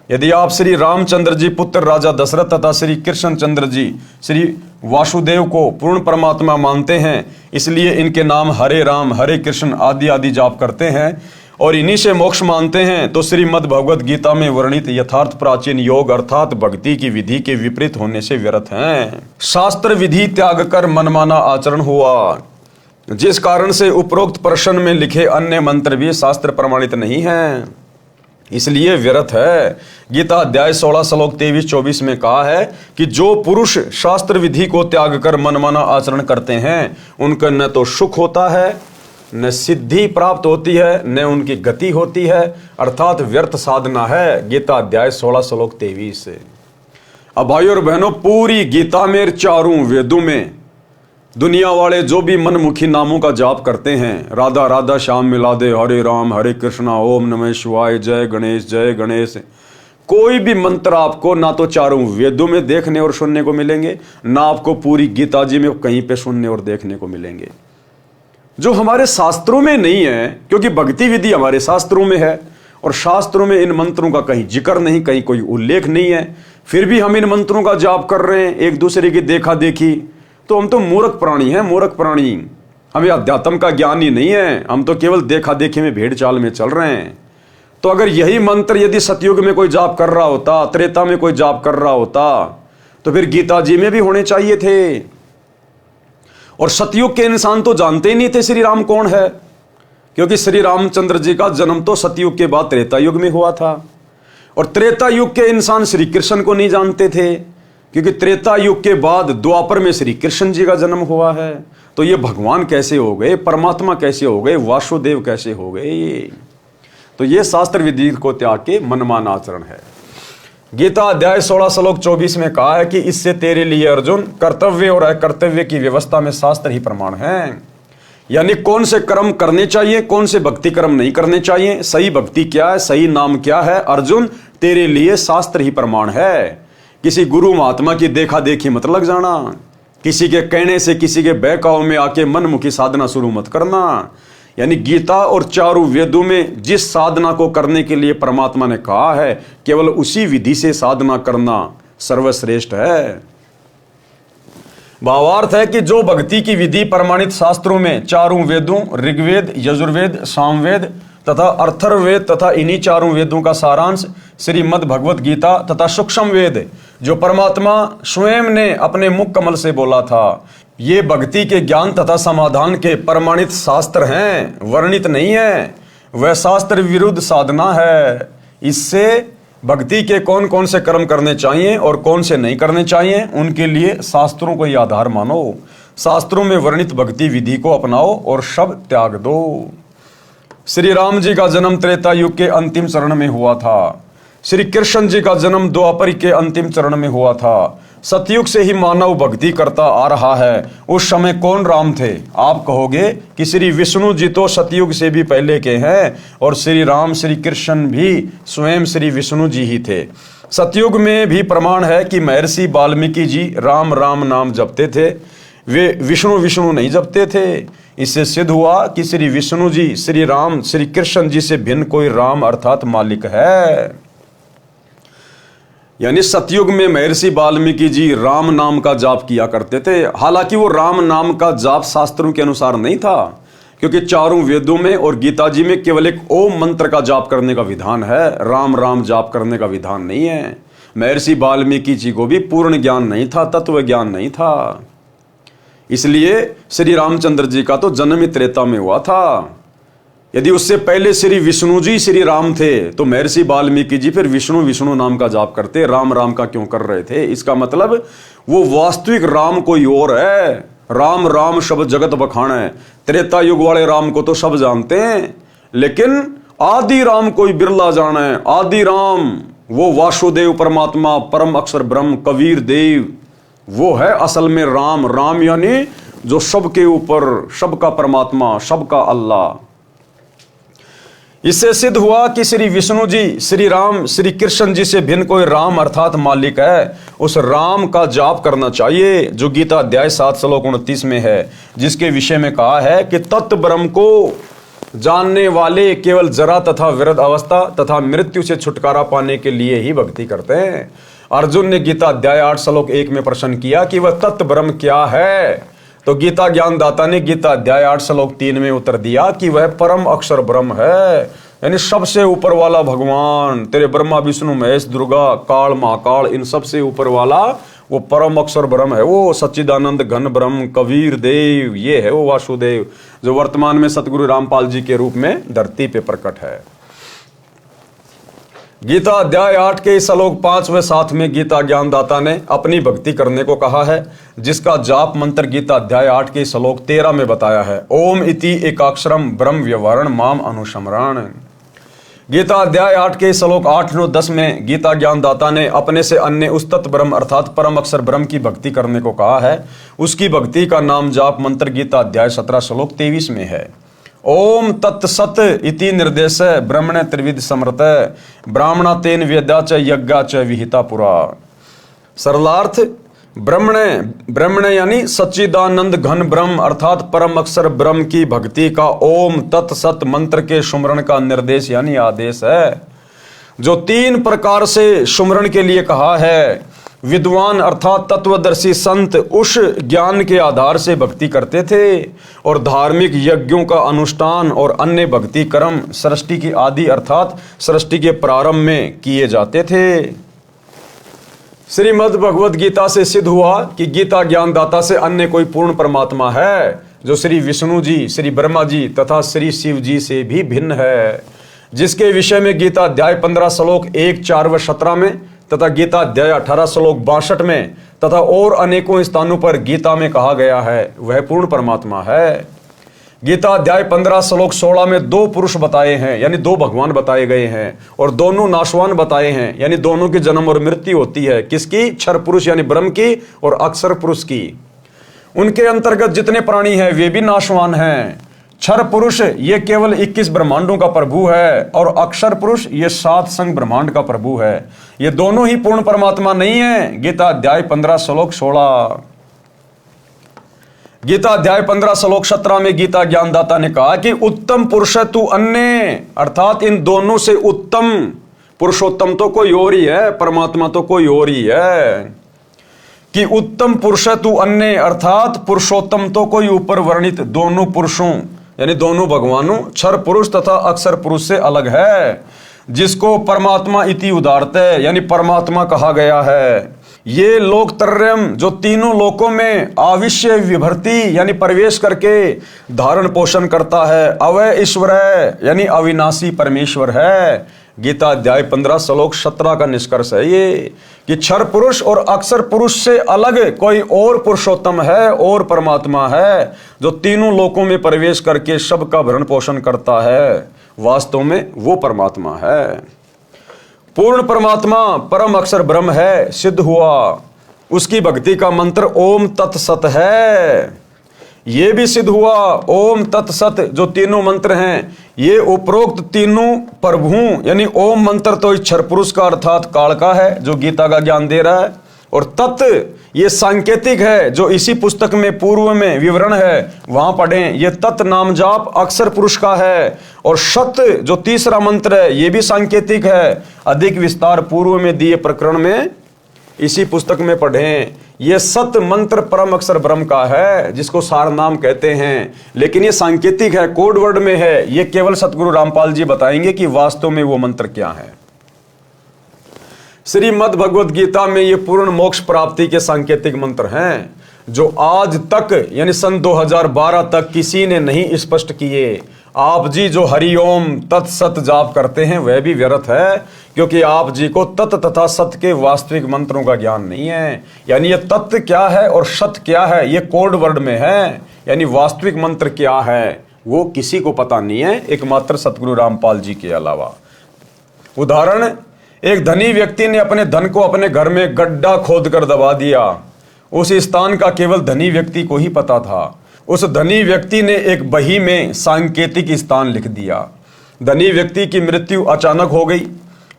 यदि आप श्री रामचंद्र जी पुत्र राजा दशरथ तथा श्री कृष्ण चंद्र जी श्री वासुदेव को पूर्ण परमात्मा मानते हैं, इसलिए इनके नाम हरे राम हरे कृष्ण आदि आदि जाप करते हैं और इन्हीं से मोक्ष मानते हैं, तो श्रीमद् भगवद गीता में वर्णित यथार्थ प्राचीन योग अर्थात भक्ति की विधि के विपरीत होने से व्यर्थ हैं। शास्त्र विधि त्याग कर मनमाना आचरण हुआ, जिस कारण से उपरोक्त प्रश्न में लिखे अन्य मंत्र भी शास्त्र प्रमाणित नहीं हैं, इसलिए व्यर्थ है। गीता अध्याय 16 श्लोक 23-24 में कहा है कि जो पुरुष शास्त्र विधि को त्याग कर मनमाना आचरण करते हैं उनका न तो सुख होता है, न सिद्धि प्राप्त होती है, न उनकी गति होती है, अर्थात व्यर्थ साधना है। गीता अध्याय 16 श्लोक 23 से। अब भाइयों और बहनों, पूरी गीता में चारों वेदों में दुनिया वाले जो भी मनमुखी नामों का जाप करते हैं, राधा राधा श्याम मिला दे, हरे राम हरे कृष्णा, ओम नमः शिवाय, जय गणेश, कोई भी मंत्र आपको ना तो चारों वेदों में देखने और सुनने को मिलेंगे, ना आपको पूरी गीता जी में कहीं पे सुनने और देखने को मिलेंगे, जो हमारे शास्त्रों में नहीं है। क्योंकि भक्ति विधि हमारे शास्त्रों में है और शास्त्रों में इन मंत्रों का कहीं जिक्र नहीं, कहीं कोई उल्लेख नहीं है, फिर भी हम इन मंत्रों का जाप कर रहे हैं एक दूसरे की देखा देखी, तो हम तो मूर्ख प्राणी हैं, मूर्ख प्राणी। हमें अध्यात्म का ज्ञान ही नहीं है, हम तो केवल देखा देखी में भेड़ चाल में चल रहे हैं। तो अगर यही मंत्र यदि सतयुग में कोई जाप कर रहा होता, त्रेता में कोई जाप कर रहा होता, तो फिर गीता जी में भी होने चाहिए थे। और सतयुग के इंसान तो जानते ही नहीं थे श्री राम कौन है, क्योंकि श्री रामचंद्र जी का जन्म तो सतयुग के बाद त्रेता युग में हुआ था। और त्रेता युग के इंसान श्री कृष्ण को नहीं जानते थे, क्योंकि त्रेता युग के बाद द्वापर में श्री कृष्ण जी का जन्म हुआ है। तो ये भगवान कैसे हो गए, परमात्मा कैसे हो गए, वासुदेव कैसे हो गए? तो ये शास्त्र विधि को त्याग के मनमाना आचरण है। गीता अध्याय 16 श्लोक 24 में कहा है कि इससे तेरे लिए अर्जुन कर्तव्य और अकर्तव्य की व्यवस्था में शास्त्र ही प्रमाण है। यानी कौन से कर्म करने चाहिए, कौन से भक्ति कर्म नहीं करने चाहिए, सही भक्ति क्या है, सही नाम क्या है, अर्जुन तेरे लिए शास्त्र ही प्रमाण है। किसी गुरु महात्मा की देखा देखी मत लग जाना, किसी के कहने से, किसी के बहकाव में आके मनमुखी साधना शुरू मत करना। यानी गीता और चारों वेदों में जिस साधना को करने के लिए परमात्मा ने कहा है, केवल उसी विधि से साधना करना सर्वश्रेष्ठ है। भावार्थ है कि जो भक्ति की विधि प्रमाणित शास्त्रों में चारों वेदों ऋग्वेद, यजुर्वेद, सामवेद तथा अर्थर्ववेद तथा इन्हीं चारों वेदों का सारांश श्रीमद् भगवत गीता तथा सूक्ष्म वेद जो परमात्मा स्वयं ने अपने मुख कमल से बोला था, ये भक्ति के ज्ञान तथा समाधान के प्रमाणित शास्त्र हैं, वर्णित नहीं है। वह शास्त्र विरुद्ध साधना है। इससे भक्ति के कौन कौन से कर्म करने चाहिए और कौन से नहीं करने चाहिए, उनके लिए शास्त्रों को ही आधार मानो। शास्त्रों में वर्णित भक्ति विधि को अपनाओ और सब त्याग दो। श्री राम जी का जन्म त्रेता युग के अंतिम चरण में हुआ था। श्री कृष्ण जी का जन्म द्वापर के अंतिम चरण में हुआ था। सतयुग से ही मानव भक्ति करता आ रहा है। उस समय कौन राम थे? आप कहोगे कि श्री विष्णु जी तो सतयुग से भी पहले के हैं और श्री राम श्री कृष्ण भी स्वयं श्री विष्णु जी ही थे। सतयुग में भी प्रमाण है कि महर्षि वाल्मीकि जी राम राम नाम जपते थे, वे विष्णु विष्णु नहीं जपते थे। इससे सिद्ध हुआ कि श्री विष्णु जी श्री राम श्री कृष्ण जी से भिन्न कोई राम अर्थात मालिक है। यानी सतयुग में महर्षि वाल्मीकि जी राम नाम का जाप किया करते थे। हालांकि वो राम नाम का जाप शास्त्रों के अनुसार नहीं था, क्योंकि चारों वेदों में और गीता जी में केवल एक ओम मंत्र का जाप करने का विधान है, राम राम जाप करने का विधान नहीं है। महर्षि वाल्मीकि जी को भी पूर्ण ज्ञान नहीं था, तत्व ज्ञान नहीं था। इसलिए श्री रामचंद्र जी का तो जन्म ही त्रेता में हुआ था। यदि उससे पहले श्री विष्णु जी श्री राम थे तो महर्षि वाल्मीकि जी फिर विष्णु विष्णु नाम का जाप करते, राम राम का क्यों कर रहे थे? इसका मतलब वो वास्तविक राम कोई और है। राम राम शब्द जगत बखान है। त्रेता युग वाले राम को तो सब जानते हैं, लेकिन आदि राम कोई बिरला जाना है। आदि राम वो वासुदेव परमात्मा, परम अक्षर ब्रह्म, कबीर देव, वो है असल में राम। राम यानी जो सबके ऊपर, सबका परमात्मा, सबका अल्लाह। इससे सिद्ध हुआ कि श्री विष्णु जी श्री राम श्री कृष्ण जी से भिन्न कोई राम अर्थात मालिक है। उस राम का जाप करना चाहिए जो गीता अध्याय 7 श्लोक 29 में है, जिसके विषय में कहा है कि तत्व ब्रह्म को जानने वाले केवल जरा तथा विरध अवस्था तथा मृत्यु से छुटकारा पाने के लिए ही भक्ति करते हैं। अर्जुन ने गीता अध्याय 8 श्लोक 1 में प्रश्न किया कि वह तत्व ब्रह्म क्या है, तो गीता ज्ञानदाता ने गीता अध्याय 8 श्लोक 3 में उत्तर दिया कि वह परम अक्षर ब्रह्म है, यानी सबसे ऊपर वाला भगवान, तेरे ब्रह्मा विष्णु महेश दुर्गा काल महाकाल इन सबसे ऊपर वाला वो परम अक्षर ब्रह्म है, वो सच्चिदानंद घन ब्रह्म कबीर देव, ये है वो वासुदेव जो वर्तमान में सतगुरु रामपाल जी के रूप में धरती पे प्रकट है। गीता अध्याय 8 के श्लोक 5 व 7 में गीता ज्ञानदाता ने अपनी भक्ति करने को कहा है, जिसका जाप मंत्र गीता अध्याय 8 के श्लोक 13 में बताया है, ओम इति एकाक्षरम ब्रह्म व्यवहारण माम अनुसमरण। गीता अध्याय 8 के श्लोक 8, 9, 10 में गीता ज्ञानदाता ने अपने से अन्य उस तत्व ब्रह्म अर्थात परम अक्षर ब्रह्म की भक्ति करने को कहा है। उसकी भक्ति का नाम जाप मंत्र गीता अध्याय 17 श्लोक 23 में है, ओम तत्सत इति निर्देश ब्रह्मण त्रिविध समृत ब्राह्मणा तेन वेदा च यज्ञा च विहिता पुरा। सरलार्थ ब्रह्मण यानी सच्चिदानंद घन ब्रह्म अर्थात परम अक्षर ब्रह्म की भक्ति का ओम तत्सत मंत्र के सुमरण का निर्देश यानी आदेश है, जो 3 प्रकार से सुमरण के लिए कहा है। विद्वान अर्थात तत्वदर्शी संत उस ज्ञान के आधार से भक्ति करते थे और धार्मिक यज्ञों का अनुष्ठान और अन्य भक्ति कर्म सृष्टि की आदि अर्थात सृष्टि के प्रारंभ में किए जाते थे। श्रीमद् भगवद गीता से सिद्ध हुआ कि गीता ज्ञानदाता से अन्य कोई पूर्ण परमात्मा है, जो श्री विष्णु जी, श्री ब्रह्मा जी तथा श्री शिव जी से भी भिन्न है, जिसके विषय में गीता अध्याय 15 श्लोक 1, 4 व 17 में तथा गीता अध्याय 18 श्लोक 62 में तथा और अनेकों स्थानों पर गीता में कहा गया है, वह पूर्ण परमात्मा है। गीता अध्याय 15 श्लोक 16 में 2 पुरुष बताए हैं, यानी 2 भगवान बताए गए हैं, और दोनों नाशवान बताए हैं, यानी दोनों की जन्म और मृत्यु होती है। किसकी? क्षर पुरुष यानी ब्रह्म की और अक्षर पुरुष की। उनके अंतर्गत जितने प्राणी हैं वे भी नाशवान हैं। क्षर पुरुष ये केवल 21 ब्रह्मांडों का प्रभु है और अक्षर पुरुष ये 7 संग ब्रह्मांड का प्रभु है। ये दोनों ही पूर्ण परमात्मा नहीं है। गीता अध्याय 15 श्लोक 16। गीता अध्याय 15 श्लोक 17 में गीता ज्ञानदाता ने कहा कि उत्तम पुरुष तू अन्य, अर्थात इन दोनों से उत्तम पुरुषोत्तम तो कोई और ही है, परमात्मा तो कोई और ही है। कि उत्तम पुरुष तू अन्य अर्थात पुरुषोत्तम तो कोई ऊपर वर्णित दोनों पुरुषों यानी दोनों भगवानों क्षर पुरुष तथा अक्षर पुरुष से अलग है, जिसको परमात्मा इति उदारते यानी परमात्मा कहा गया है। ये लोकत्रयम जो तीनों लोकों में आविश्य विभर्ति यानी प्रवेश करके धारण पोषण करता है, अवय ईश्वर है यानी अविनाशी परमेश्वर है। गीता अध्याय 15 श्लोक 17 का निष्कर्ष है ये कि क्षर पुरुष और अक्षर पुरुष से अलग कोई और पुरुषोत्तम है और परमात्मा है, जो तीनों लोकों में प्रवेश करके सबका भरण पोषण करता है। वास्तव में वो परमात्मा है। पूर्ण परमात्मा परम अक्षर ब्रह्म है, सिद्ध हुआ। उसकी भक्ति का मंत्र ओम तत्सत है, ये भी सिद्ध हुआ। ओम तत्सत जो तीनों मंत्र हैं, ये उपरोक्त तीनों प्रभुओं यानी ओम मंत्र तो क्षर पुरुष का अर्थात काल का है, जो गीता का ज्ञान दे रहा है, और तत् ये सांकेतिक है, जो इसी पुस्तक में पूर्व में विवरण है, वहां पढ़ें। ये तत् नाम जाप अक्षर पुरुष का है, और सत जो तीसरा मंत्र है, ये भी सांकेतिक है। अधिक विस्तार पूर्व में दिए प्रकरण में इसी पुस्तक में पढ़ें। ये सत मंत्र परम अक्षर ब्रह्म का है, जिसको सार नाम कहते हैं, लेकिन ये सांकेतिक है, कोड वर्ड में है। ये केवल सतगुरु रामपाल जी बताएंगे कि वास्तव में वो मंत्र क्या है। श्रीमद् भगवद गीता में ये पूर्ण मोक्ष प्राप्ति के सांकेतिक मंत्र हैं, जो आज तक यानी सन 2012 तक किसी ने नहीं स्पष्ट किए। आप जी जो हरिओम तत्सत जाप करते हैं वह भी व्यर्थ है, क्योंकि आप जी को तत् तथा सत के वास्तविक मंत्रों का ज्ञान नहीं है। यानी ये तत्व क्या है और सत क्या है, ये कोड वर्ड में है, यानी वास्तविक मंत्र क्या है वो किसी को पता नहीं है, एकमात्र सतगुरु रामपाल जी के अलावा। उदाहरण, एक धनी व्यक्ति ने अपने धन को अपने घर में गड्ढा खोद कर दबा दिया। उस स्थान का केवल धनी व्यक्ति को ही पता था। उस धनी व्यक्ति ने एक बही में सांकेतिक स्थान लिख दिया। धनी व्यक्ति की मृत्यु अचानक हो गई।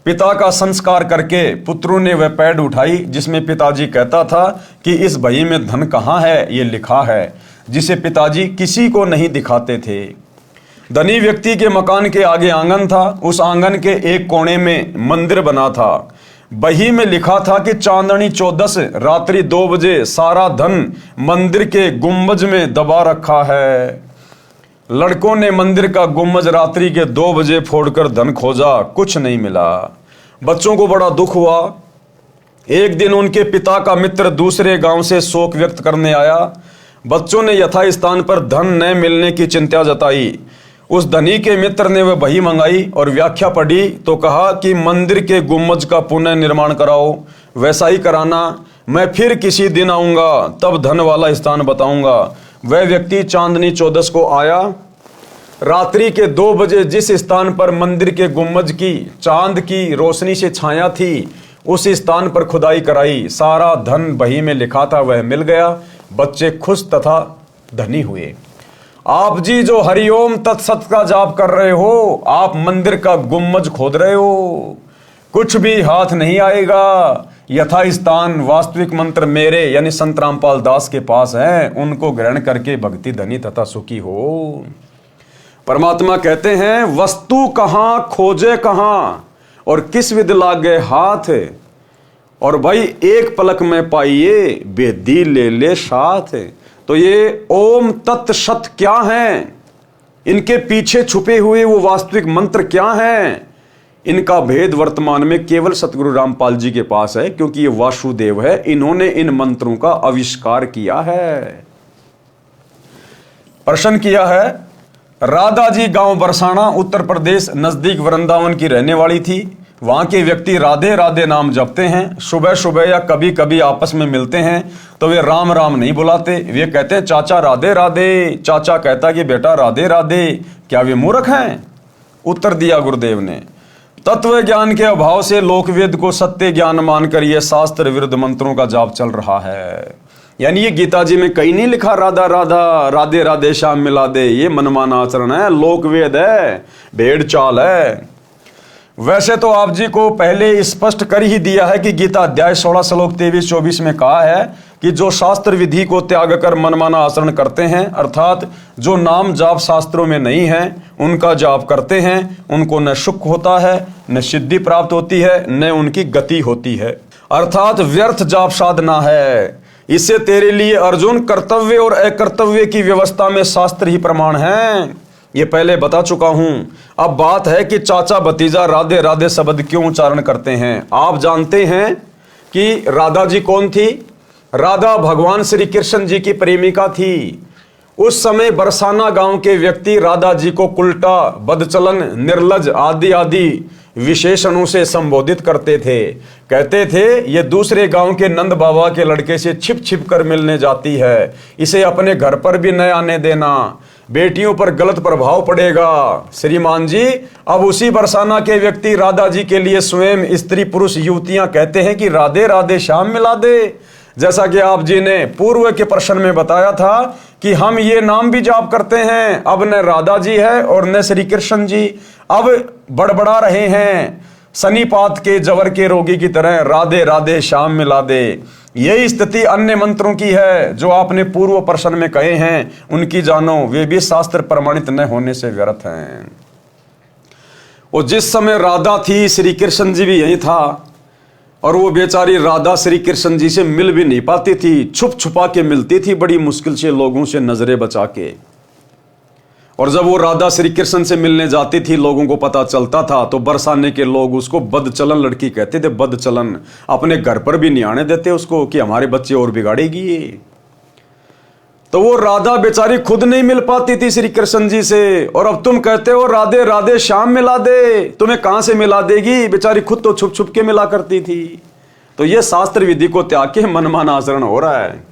पिता का संस्कार करके पुत्रों ने वह पैड उठाई जिसमें पिताजी कहता था कि इस बही में धन कहाँ है, ये लिखा है, जिसे पिताजी किसी को नहीं दिखाते थे। धनी व्यक्ति के मकान के आगे आंगन था। उस आंगन के एक कोने में मंदिर बना था। बही में लिखा था कि चांदनी 14 रात्रि 2 बजे सारा धन मंदिर के गुंबज में दबा रखा है। लड़कों ने मंदिर का गुंबज रात्रि के 2 बजे फोड़कर धन खोजा, कुछ नहीं मिला। बच्चों को बड़ा दुख हुआ। एक दिन उनके पिता का मित्र दूसरे गांव से शोक व्यक्त करने आया। बच्चों ने यथास्थान पर धन न मिलने की चिंता जताई। उस धनी के मित्र ने वह बही मंगाई और व्याख्या पढ़ी तो कहा कि मंदिर के गुंबज का पुनः निर्माण कराओ। वैसा ही कराना, मैं फिर किसी दिन आऊंगा, तब धन वाला स्थान बताऊंगा। वह व्यक्ति चांदनी 14 को आया। रात्रि के 2 बजे जिस स्थान पर मंदिर के गुंबज की चांद की रोशनी से छाया थी, उस स्थान पर खुदाई कराई। सारा धन बही में लिखा था वह मिल गया। बच्चे खुश तथा धनी हुए। आप जी जो हरिओम तत्सत का जाप कर रहे हो, आप मंदिर का गुंबज खोद रहे हो, कुछ भी हाथ नहीं आएगा। यथास्थान वास्तविक मंत्र मेरे यानी संत रामपाल दास के पास है, उनको ग्रहण करके भक्ति धनी तथा सुखी हो। परमात्मा कहते हैं वस्तु कहां खोजे कहां और किस विध लागे हाथ, और भाई एक पलक में पाइए बेदी ले ले साथ। तो ये ओम तत् सत क्या है, इनके पीछे छुपे हुए वो वास्तविक मंत्र क्या हैं, इनका भेद वर्तमान में केवल सतगुरु रामपाल जी के पास है, क्योंकि ये वासुदेव है, इन्होंने इन मंत्रों का आविष्कार किया है। प्रश्न किया है, राधा जी गांव बरसाना उत्तर प्रदेश नजदीक वृंदावन की रहने वाली थी। वहां के व्यक्ति राधे राधे नाम जपते हैं। सुबह सुबह या कभी कभी आपस में मिलते हैं तो वे राम राम नहीं बुलाते, वे कहते हैं चाचा राधे राधे। चाचा कहता कि बेटा राधे राधे, क्या वे मूर्ख हैं? उत्तर दिया गुरुदेव ने, तत्व ज्ञान के अभाव से लोकवेद को सत्य ज्ञान मानकर यह शास्त्र विरुद्ध मंत्रों का जाप चल रहा है। यानी ये गीता जी में कहीं नहीं लिखा राधा राधा राधे राधे श्याम मिला दे, ये मनमाना आचरण है, लोकवेद है, भेड़ चाल है। वैसे तो आप जी को पहले स्पष्ट कर ही दिया है कि गीता अध्याय 16 श्लोक 23-24 में कहा है कि जो शास्त्र विधि को त्याग कर मनमाना आचरण करते हैं, अर्थात जो नाम जाप शास्त्रों में नहीं है उनका जाप करते हैं, उनको न सुख होता है, न सिद्धि प्राप्त होती है, न उनकी गति होती है, अर्थात व्यर्थ जाप साधना है। इससे तेरे लिए अर्जुन कर्तव्य और अकर्तव्य की व्यवस्था में शास्त्र ही प्रमाण है, ये पहले बता चुका हूं। अब बात है कि चाचा भतीजा राधे राधे शब्द क्यों उच्चारण करते हैं। आप जानते हैं कि राधा जी कौन थी? राधा भगवान श्री कृष्ण जी की प्रेमिका थी। उस समय बरसाना गांव के व्यक्ति राधा जी को उल्टा, बदचलन, निर्लज आदि आदि विशेषणों से संबोधित करते थे। कहते थे ये दूसरे गांव के नंद बाबा के लड़के से छिप छिप कर मिलने जाती है, इसे अपने घर पर भी न आने देना, बेटियों पर गलत प्रभाव पड़ेगा। श्रीमान जी, अब उसी बरसाना के व्यक्ति राधा जी के लिए स्वयं स्त्री पुरुष युवतियां कहते हैं कि राधे राधे श्याम मिला दे। जैसा कि आप जी ने पूर्व के प्रश्न में बताया था कि हम ये नाम भी जाप करते हैं, अब न राधा जी है और न श्री कृष्ण जी, अब बड़बड़ा रहे हैं सनीपात के जवर के रोगी की तरह, राधे राधे श्याम मिला दे। यही स्थिति अन्य मंत्रों की है जो आपने पूर्व प्रश्न में कहे हैं, उनकी जानो, वे भी शास्त्र प्रमाणित न होने से व्यर्थ हैं। और जिस समय राधा थी श्री कृष्ण जी भी यही था, और वो बेचारी राधा श्री कृष्ण जी से मिल भी नहीं पाती थी, छुप छुपा के मिलती थी बड़ी मुश्किल से लोगों से नजरें बचा के। और जब वो राधा श्री कृष्ण से मिलने जाती थी, लोगों को पता चलता था तो बरसाने के लोग उसको बदचलन लड़की कहते थे, बदचलन। अपने घर पर भी नहीं आने देते उसको कि हमारे बच्चे और बिगाड़ेगी। तो वो राधा बेचारी खुद नहीं मिल पाती थी श्री कृष्ण जी से, और अब तुम कहते हो राधे राधे श्याम मिला दे, तुम्हें कहां से मिला देगी? बेचारी खुद तो छुप छुप के मिला करती थी। तो ये शास्त्र विधि को त्याग के मनमाना आचरण हो रहा है।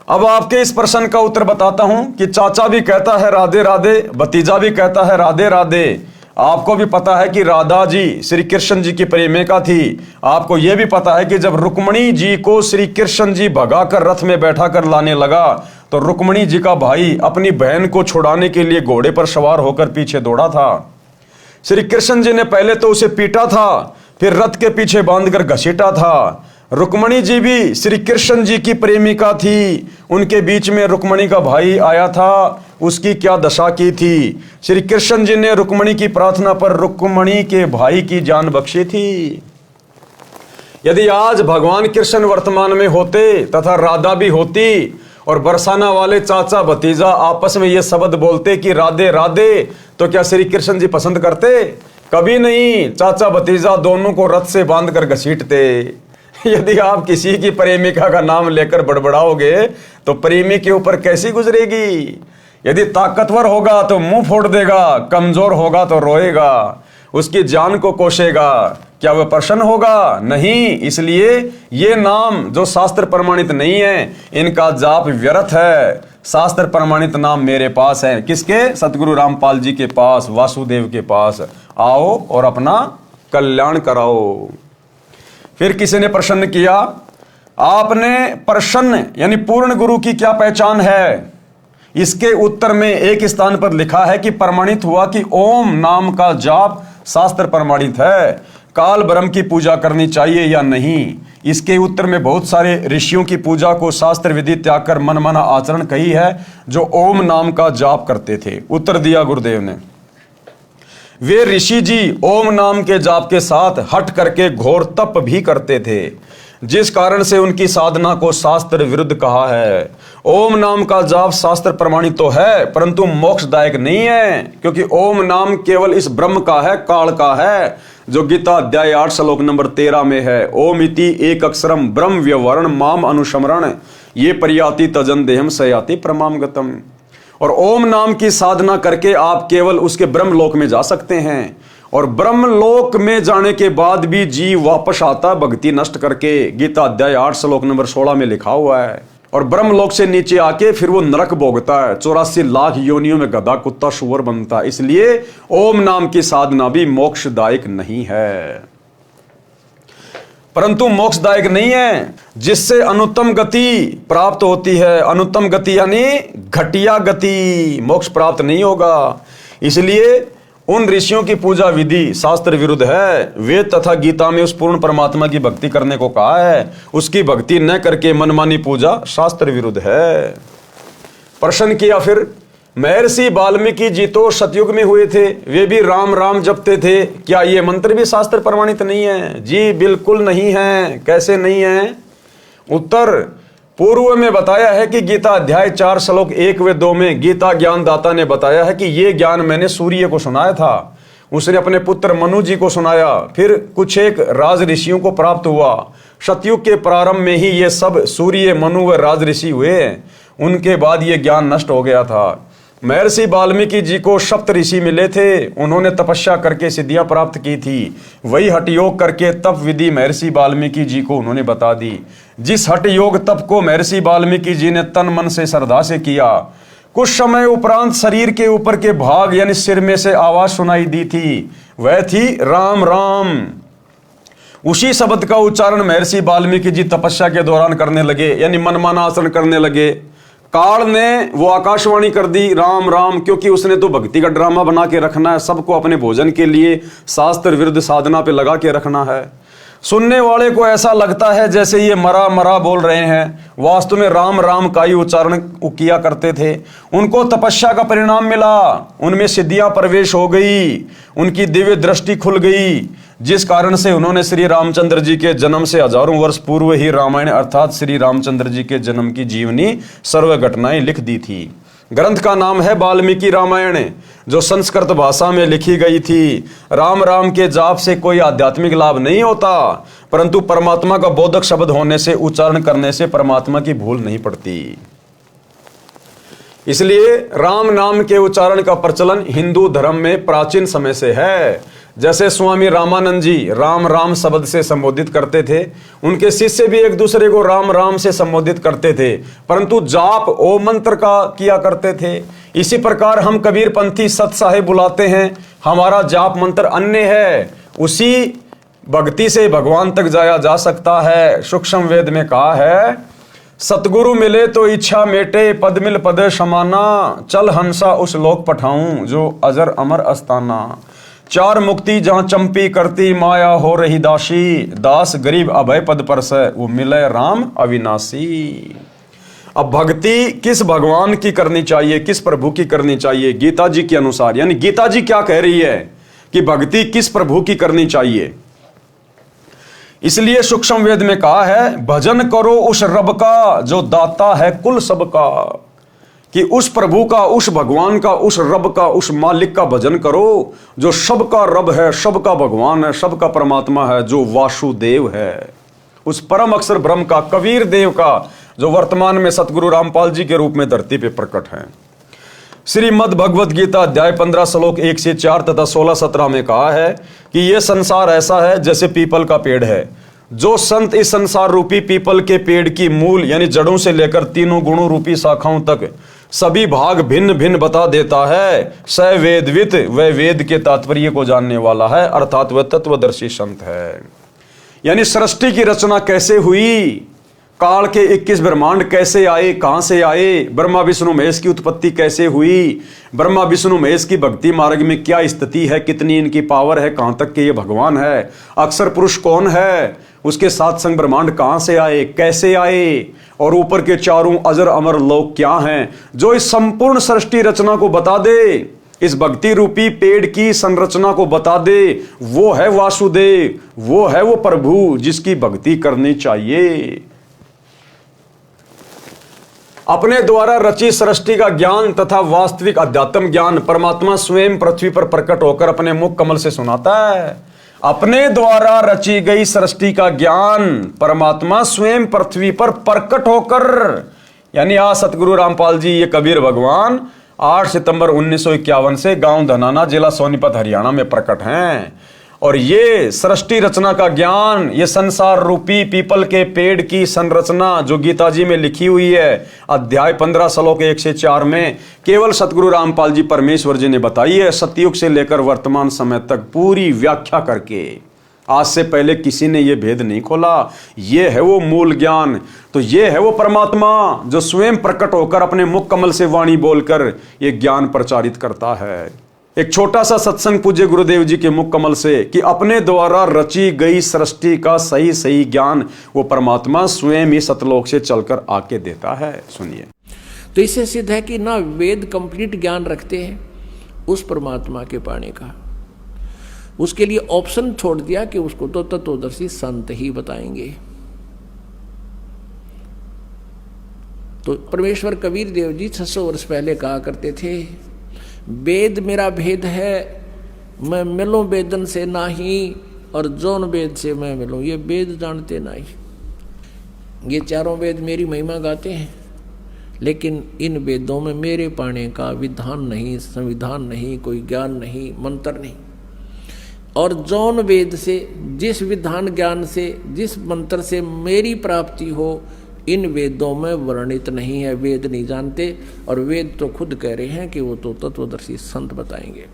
अब आपके इस प्रश्न का उत्तर बताता हूं कि चाचा भी कहता है राधे राधे, भतीजा भी कहता है राधे राधे। आपको भी पता है कि राधा जी श्री कृष्ण जी की प्रेमिका थी। आपको यह भी पता है कि जब रुक्मणी जी को श्री कृष्ण जी भगाकर रथ में बैठा कर लाने लगा तो रुक्मणी जी का भाई अपनी बहन को छुड़ाने के लिए घोड़े पर सवार होकर पीछे दौड़ा था। श्री कृष्ण जी ने पहले तो उसे पीटा था, फिर रथ के पीछे बांधकर घसीटा था। रुक्मणी जी भी श्री कृष्ण जी की प्रेमिका थी, उनके बीच में रुक्मणी का भाई आया था, उसकी क्या दशा की थी। श्री कृष्ण जी ने रुक्मणी की प्रार्थना पर रुक्मणी के भाई की जान बख्शी थी। यदि आज भगवान कृष्ण वर्तमान में होते तथा राधा भी होती और बरसाना वाले चाचा भतीजा आपस में ये शब्द बोलते कि राधे राधे, तो क्या श्री कृष्ण जी पसंद करते? कभी नहीं। चाचा भतीजा दोनों को रथ से बांधकर घसीटते। यदि आप किसी की प्रेमिका का नाम लेकर बड़बड़ाओगे तो प्रेमी के ऊपर कैसी गुजरेगी? यदि ताकतवर होगा तो मुंह फोड़ देगा, कमजोर होगा तो रोएगा, उसकी जान को कोसेगा। क्या वह प्रसन्न होगा? नहीं। इसलिए ये नाम जो शास्त्र प्रमाणित नहीं है, इनका जाप व्यर्थ है। शास्त्र प्रमाणित नाम मेरे पास है। किसके? सतगुरु रामपाल जी के पास, वासुदेव के पास। आओ और अपना कल्याण कराओ। फिर किसी ने प्रश्न किया, आपने प्रसन्न यानी पूर्ण गुरु की क्या पहचान है? इसके उत्तर में एक स्थान पर लिखा है कि प्रमाणित हुआ कि ओम नाम का जाप शास्त्र प्रमाणित है। काल ब्रह्म की पूजा करनी चाहिए या नहीं? इसके उत्तर में बहुत सारे ऋषियों की पूजा को शास्त्र विधि त्याग कर मनमाना आचरण कही है, जो ओम नाम का जाप करते थे। उत्तर दिया गुरुदेव ने, वे ऋषि जी ओम नाम के जाप के साथ हट करके घोर तप भी करते थे, जिस कारण से उनकी साधना को शास्त्र विरुद्ध कहा है। ओम नाम का जाप शास्त्र प्रमाणित तो है, परंतु मोक्षदायक नहीं है, क्योंकि ओम नाम केवल इस ब्रह्म का है, काल का है, जो गीता अध्याय 8 श्लोक नंबर 13 में है। ओम इति एक अक्षरम ब्रह्म व्यवरण माम अनुस्मरण ये परियाति तजन देहम सयाति प्रमाम गतम। और ओम नाम की साधना करके आप केवल उसके ब्रह्म लोक में जा सकते हैं, और ब्रह्म लोक में जाने के बाद भी जीव वापस आता भक्ति नष्ट करके। गीता अध्याय 8 श्लोक नंबर 16 में लिखा हुआ है। और ब्रह्म लोक से नीचे आके फिर वो नरक भोगता है, 84 लाख योनियों में गधा कुत्ता सुअर बनता है। इसलिए ओम नाम की साधना भी मोक्षदायक नहीं है। परंतु मोक्षदायक नहीं है, जिससे अनुत्तम गति प्राप्त होती है। अनुत्तम गति यानी घटिया गति, मोक्ष प्राप्त नहीं होगा। इसलिए उन ऋषियों की पूजा विधि शास्त्र विरुद्ध है। वेद तथा गीता में उस पूर्ण परमात्मा की भक्ति करने को कहा है, उसकी भक्ति न करके मनमानी पूजा शास्त्र विरुद्ध है। प्रश्न किया फिर, महर्षि वाल्मीकि जी तो सतयुग में हुए थे, वे भी राम राम जपते थे, क्या ये मंत्र भी शास्त्र प्रमाणित नहीं है? जी बिल्कुल नहीं है। कैसे नहीं है? उत्तर, पूर्व में बताया है कि गीता अध्याय 4 श्लोक 1 व 2 में गीता ज्ञान दाता ने बताया है कि ये ज्ञान मैंने सूर्य को सुनाया था, उसने अपने पुत्र मनु जी को सुनाया, फिर कुछ एक राज ऋषियों को प्राप्त हुआ। सतयुग के प्रारंभ में ही ये सब सूर्य, मनु व राज ऋषि हुए, उनके बाद ये ज्ञान नष्ट हो गया था। महर्षि वाल्मीकि जी को सप्त ऋषि मिले थे, उन्होंने तपस्या करके सिद्धियां प्राप्त की थी। वही हठ योग करके तप विधि महर्षि वाल्मीकि जी को उन्होंने बता दी। जिस हठ योग तप को महर्षि वाल्मीकि जी ने तन मन से श्रद्धा से किया, कुछ समय उपरांत शरीर के ऊपर के भाग यानी सिर में से आवाज सुनाई दी थी, वह थी राम राम। उसी शब्द का उच्चारण महर्षि वाल्मीकि जी तपस्या के दौरान करने लगे, यानी मनमाना आचरण करने लगे। काल ने वो आकाशवाणी कर दी राम राम, क्योंकि उसने तो भक्ति का ड्रामा बना के रखना है, सबको अपने भोजन के लिए शास्त्र विरुद्ध साधना पे लगा के रखना है। सुनने वाले को ऐसा लगता है जैसे ये मरा मरा बोल रहे हैं, वास्तव में राम राम का ही उच्चारण किया करते थे। उनको तपस्या का परिणाम मिला, उनमें सिद्धियां प्रवेश हो गई, उनकी दिव्य दृष्टि खुल गई, जिस कारण से उन्होंने श्री रामचंद्र जी के जन्म से हजारों वर्ष पूर्व ही रामायण अर्थात श्री रामचंद्र जी के जन्म की जीवनी सर्व घटनाएं लिख दी थी। ग्रंथ का नाम है वाल्मीकि रामायण, जो संस्कृत भाषा में लिखी गई थी। राम राम के जाप से कोई आध्यात्मिक लाभ नहीं होता, परंतु परमात्मा का बोधक शब्द होने से, उच्चारण करने से परमात्मा की भूल नहीं पड़ती। इसलिए राम नाम के उच्चारण का प्रचलन हिंदू धर्म में प्राचीन समय से है। जैसे स्वामी रामानंद जी राम राम शब्द से संबोधित करते थे, उनके शिष्य भी एक दूसरे को राम राम से संबोधित करते थे, परंतु जाप ओम मंत्र का किया करते थे। इसी प्रकार हम कबीर पंथी सत साहेब बुलाते हैं, हमारा जाप मंत्र अन्य है। उसी भक्ति से भगवान तक जाया जा सकता है। सूक्ष्म वेद में कहा है, सतगुरु मिले तो इच्छा मेटे, पद मिल पद समाना, चल हंसा उस लोक पठाऊं जो अजर अमर अस्ताना। चार मुक्ति जहां चंपी करती माया हो रही दासी, दास गरीब अभय पद पर से वो मिले राम अविनाशी। अब भक्ति किस भगवान की करनी चाहिए, किस प्रभु की करनी चाहिए? गीता जी के अनुसार, यानी गीता जी क्या कह रही है कि भक्ति किस प्रभु की करनी चाहिए? इसलिए सूक्ष्म वेद में कहा है, भजन करो उस रब का जो दाता है कुल सबका, कि उस प्रभु का, उस भगवान का, उस रब का, उस मालिक का भजन करो जो सबका रब है, सबका भगवान है, सबका परमात्मा है, जो वासुदेव है, उस परम अक्षर ब्रह्म का, कबीर देव का, जो वर्तमान में सतगुरु रामपाल जी के रूप में धरती पे प्रकट हैं। श्रीमद् भगवद गीता अध्याय 15 श्लोक 1 से 4 तथा 16-17 में कहा है कि यह संसार ऐसा है जैसे पीपल का पेड़ है। जो संत इस संसार रूपी पीपल के पेड़ की मूल यानी जड़ों से लेकर तीनों गुणों रूपी शाखाओं तक सभी भाग भिन्न भिन्न बता देता है, स वेदवित, वह वेद के तात्पर्य को जानने वाला है, अर्थात वह तत्वदर्शी संत है। यानी सृष्टि की रचना कैसे हुई, काल के 21 ब्रह्मांड कैसे आए, कहां से आए, ब्रह्मा विष्णु महेश की उत्पत्ति कैसे हुई, ब्रह्मा विष्णु महेश की भक्ति मार्ग में क्या स्थिति है, कितनी इनकी पावर है, कहां तक के ये भगवान है, अक्षर पुरुष कौन है, उसके साथ संग ब्रह्मांड कहां से आए, कैसे आए, और ऊपर के चारों अजर अमर लोक क्या हैं, जो इस संपूर्ण सृष्टि रचना को बता दे, इस भक्ति रूपी पेड़ की संरचना को बता दे, वो है वासुदेव, वो है वो प्रभु जिसकी भक्ति करनी चाहिए। अपने द्वारा रची सृष्टि का ज्ञान तथा वास्तविक अध्यात्म ज्ञान परमात्मा स्वयं पृथ्वी पर प्रकट होकर अपने मुख कमल से सुनाता है। अपने द्वारा रची गई सृष्टि का ज्ञान परमात्मा स्वयं पृथ्वी पर प्रकट होकर, यानी आज सतगुरु रामपाल जी ये कबीर भगवान 8 सितंबर 1951 से गांव धनाना, जिला सोनीपत, हरियाणा में प्रकट हैं। और ये सृष्टि रचना का ज्ञान, ये संसार रूपी पीपल के पेड़ की संरचना जो गीता जी में लिखी हुई है अध्याय 15 श्लोक 1 से 4 में, केवल सतगुरु रामपाल जी परमेश्वर जी ने बताई है, सतयुग से लेकर वर्तमान समय तक पूरी व्याख्या करके। आज से पहले किसी ने यह भेद नहीं खोला। ये है वो मूल ज्ञान, तो ये है वो परमात्मा जो स्वयं प्रकट होकर अपने मुख कमल से वाणी बोलकर ये ज्ञान प्रचारित करता है। एक छोटा सा सत्संग पूज्य गुरुदेव जी के मुख कमल से कि अपने द्वारा रची गई सृष्टि का सही सही ज्ञान वो परमात्मा स्वयं ही सतलोक से चलकर आके देता है। सुनिए, तो इससे सिद्ध है कि ना वेद कंप्लीट ज्ञान रखते हैं उस परमात्मा के पाने का, उसके लिए ऑप्शन छोड़ दिया कि उसको तो तत्वदर्शी संत ही बताएंगे। तो परमेश्वर कबीर देव जी 600 वर्ष पहले कहा करते थे, वेद मेरा भेद है, मैं मिलूं वेदन से नाही, और जौन वेद से मैं मिलूं ये वेद जानते नहीं। ये चारों वेद मेरी महिमा गाते हैं, लेकिन इन वेदों में मेरे पाने का विधान नहीं, संविधान नहीं, कोई ज्ञान नहीं, मंत्र नहीं। और जौन वेद से, जिस विधान ज्ञान से, जिस मंत्र से मेरी प्राप्ति हो, इन वेदों में वर्णित नहीं है, वेद नहीं जानते। और वेद तो खुद कह रहे हैं कि वो तो तत्वदर्शी संत बताएंगे।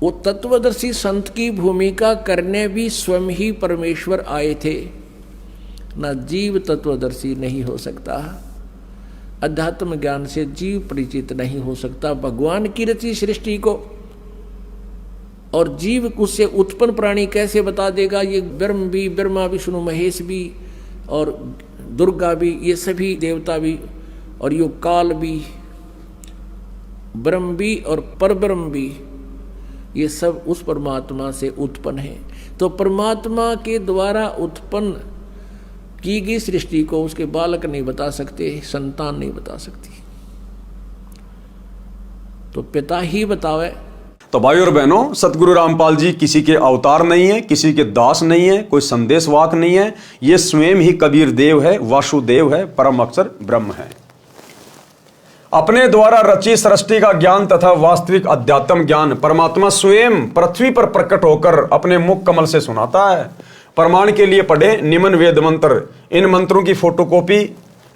वो तत्वदर्शी संत की भूमिका करने भी स्वयं ही परमेश्वर आए थे। ना जीव तत्वदर्शी नहीं हो सकता, अध्यात्म ज्ञान से जीव परिचित नहीं हो सकता भगवान की रची सृष्टि को। और जीव उससे उत्पन्न प्राणी कैसे बता देगा? ये ब्रह्म भी, ब्रह्मा विष्णु महेश भी, और दुर्गा भी, ये सभी देवता भी, और यो काल भी, ब्रह्म भी और परब्रह्म भी, ये सब उस परमात्मा से उत्पन्न है। तो परमात्मा के द्वारा उत्पन्न की गई सृष्टि को उसके बालक नहीं बता सकते, संतान नहीं बता सकती, तो पिता ही बतावे। तो भाई और बहनों, सतगुरु रामपाल जी किसी के अवतार नहीं है, किसी के दास नहीं है, कोई संदेशवाहक नहीं है। ये स्वयं ही कबीर देव है, वासुदेव है, परम अक्षर ब्रह्म है। अपने द्वारा रची सृष्टि का ज्ञान तथा वास्तविक अध्यात्म ज्ञान परमात्मा स्वयं पृथ्वी पर प्रकट होकर अपने मुख कमल से सुनाता है। प्रमाण के लिए पढ़े निम्न वेद मंत्र। इन मंत्रों की फोटोकॉपी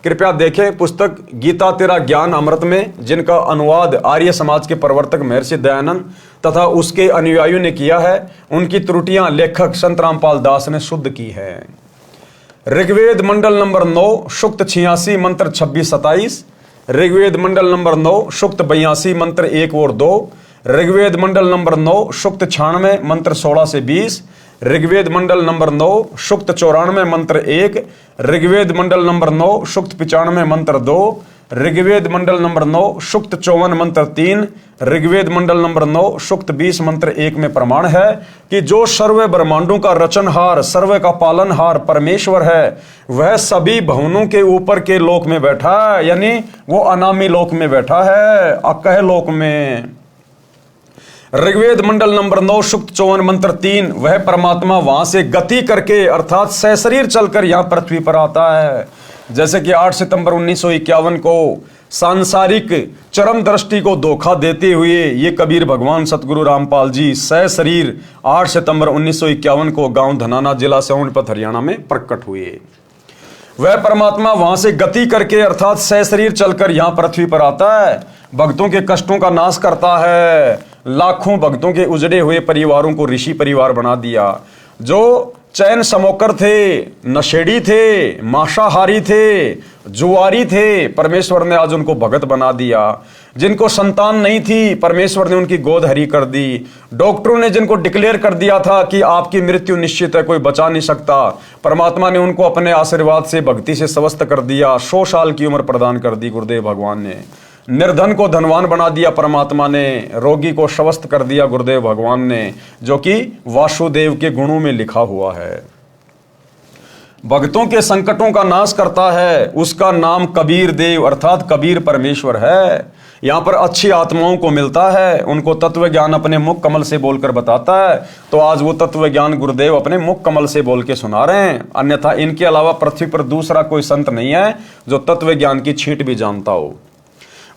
कृपया देखें पुस्तक गीता तेरा ज्ञान अमृत में, जिनका अनुवाद आर्य समाज के प्रवर्तक महर्षि दयानंद तथा उसके अनुयायियों ने किया है। उनकी त्रुटियां लेखक संत रामपाल दास ने शुद्ध की है। ऋग्वेद मंडल नंबर 9 सूक्त 86 मंत्र 26-27, ऋग्वेद मंडल नंबर 9 सूक्त 82 मंत्र 1 और 2, ऋग्वेद मंडल नंबर 9 सूक्त 96 मंत्र 16 से 20, ऋग्वेद मंडल नंबर 9 सूक्त 94 मंत्र 1, ऋग्वेद मंडल नंबर 9 सूक्त 95 मंत्र 2, ऋग्वेद मंडल नंबर 9 सूक्त 54 मंत्र 3, ऋग्वेद मंडल नंबर 9 सूक्त 20 मंत्र 1 में प्रमाण है कि जो सर्व ब्रह्मांडों का रचनहार, सर्व का पालनहार परमेश्वर है, वह सभी भवनों के ऊपर के लोक में बैठा है, यानी वो अनामी लोक में बैठा है, अकह लोक में। ऋग्वेद मंडल नंबर 9 सूक्त 54 मंत्र 3, वह परमात्मा वहां से गति करके अर्थात सशरीर चलकर यहां पृथ्वी पर आता है। जैसे कि 8 सितंबर 1951 को सांसारिक चरम दृष्टि को धोखा देते हुए ये कबीर भगवान सतगुरु रामपाल जी सशरीर 8 सितंबर 1951 को गांव धनाना, जिला सोनीपत, हरियाणा में प्रकट हुए। वह परमात्मा वहां से गति करके अर्थात सशरीर चलकर यहां पृथ्वी पर आता है, भक्तों के कष्टों का नाश करता है, लाखों भक्तों के उजड़े हुए परिवारों को ऋषि परिवार बना दिया। जो चैन समोकर थे, नशेड़ी थे, मांसाहारी थे, जुआरी थे, परमेश्वर ने आज उनको भगत बना दिया। जिनको संतान नहीं थी, परमेश्वर ने उनकी गोद हरी कर दी। डॉक्टरों ने जिनको डिक्लेयर कर दिया था कि आपकी मृत्यु निश्चित है, कोई बचा नहीं सकता, परमात्मा ने उनको अपने आशीर्वाद से, भक्ति से स्वस्थ कर दिया। 100 साल की उम्र प्रदान कर दी गुरुदेव भगवान ने। निर्धन को धनवान बना दिया परमात्मा ने, रोगी को स्वस्थ कर दिया गुरुदेव भगवान ने, जो कि वासुदेव के गुणों में लिखा हुआ है। भक्तों के संकटों का नाश करता है, उसका नाम कबीर देव अर्थात कबीर परमेश्वर है। यहाँ पर अच्छी आत्माओं को मिलता है, उनको तत्व ज्ञान अपने मुख कमल से बोलकर बताता है। तो आज वो तत्व ज्ञान गुरुदेव अपने मुख कमल से बोल के सुना रहे हैं। अन्यथा इनके अलावा पृथ्वी पर दूसरा कोई संत नहीं है जो तत्व ज्ञान की छींट भी जानता हो।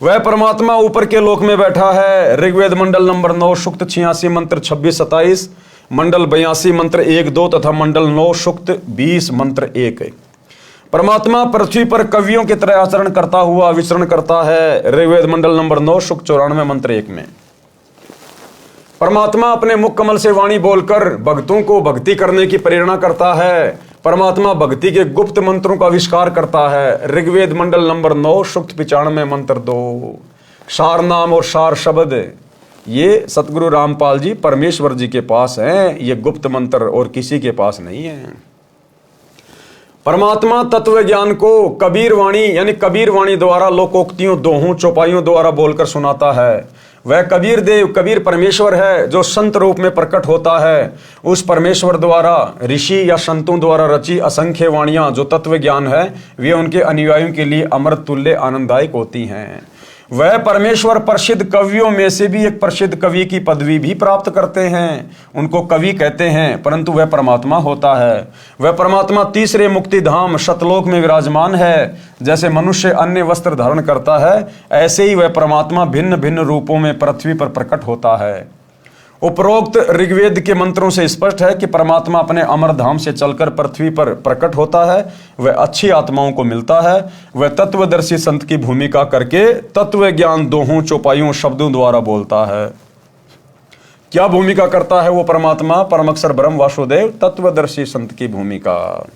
वह परमात्मा ऊपर के लोक में बैठा है। ऋग्वेद मंडल नंबर 9 सूक्त 86 मंत्र 26-27, मंडल 82 मंत्र 1-2 तथा मंडल 9 सूक्त 20 मंत्र 1। परमात्मा पृथ्वी पर कवियों की तरह आचरण करता हुआ विचरण करता है। ऋग्वेद मंडल नंबर 9 सूक्त 94 मंत्र 1 में परमात्मा अपने मुख कमल से वाणी बोलकर भक्तों को भक्ति करने की प्रेरणा करता है। परमात्मा भक्ति के गुप्त मंत्रों का आविष्कार करता है। ऋग्वेद मंडल नंबर 9 सूक्त 95 मंत्र 2। सार नाम और सार शब्द ये सतगुरु रामपाल जी परमेश्वर जी के पास हैं, ये गुप्त मंत्र और किसी के पास नहीं है। परमात्मा तत्व ज्ञान को कबीर वाणी यानी कबीर वाणी द्वारा लोकोक्तियों, दोहों, चौपाइयों द्वारा बोलकर सुनाता है। वह कबीर देव, कबीर परमेश्वर है जो संत रूप में प्रकट होता है। उस परमेश्वर द्वारा ऋषि या संतों द्वारा रची असंख्य वाणियां जो तत्व ज्ञान है, वे उनके अनुयायियों के लिए अमृत तुल्य आनंददायक होती हैं। वह परमेश्वर प्रसिद्ध कवियों में से भी एक प्रसिद्ध कवि की पदवी भी प्राप्त करते हैं। उनको कवि कहते हैं, परंतु वह परमात्मा होता है। वह परमात्मा तीसरे मुक्ति धाम सतलोक में विराजमान है। जैसे मनुष्य अन्य वस्त्र धारण करता है, ऐसे ही वह परमात्मा भिन्न भिन्न रूपों में पृथ्वी पर प्रकट होता है। उपरोक्त ऋग्वेद के मंत्रों से स्पष्ट है कि परमात्मा अपने अमर धाम से चलकर पृथ्वी पर प्रकट होता है। वह अच्छी आत्माओं को मिलता है। वह तत्वदर्शी संत की भूमिका करके तत्व ज्ञान दोहों, चौपाइयों, शब्दों द्वारा बोलता है। क्या भूमिका करता है वो परमात्मा? परम अक्षर ब्रह्म वासुदेव तत्वदर्शी संत की भूमिका।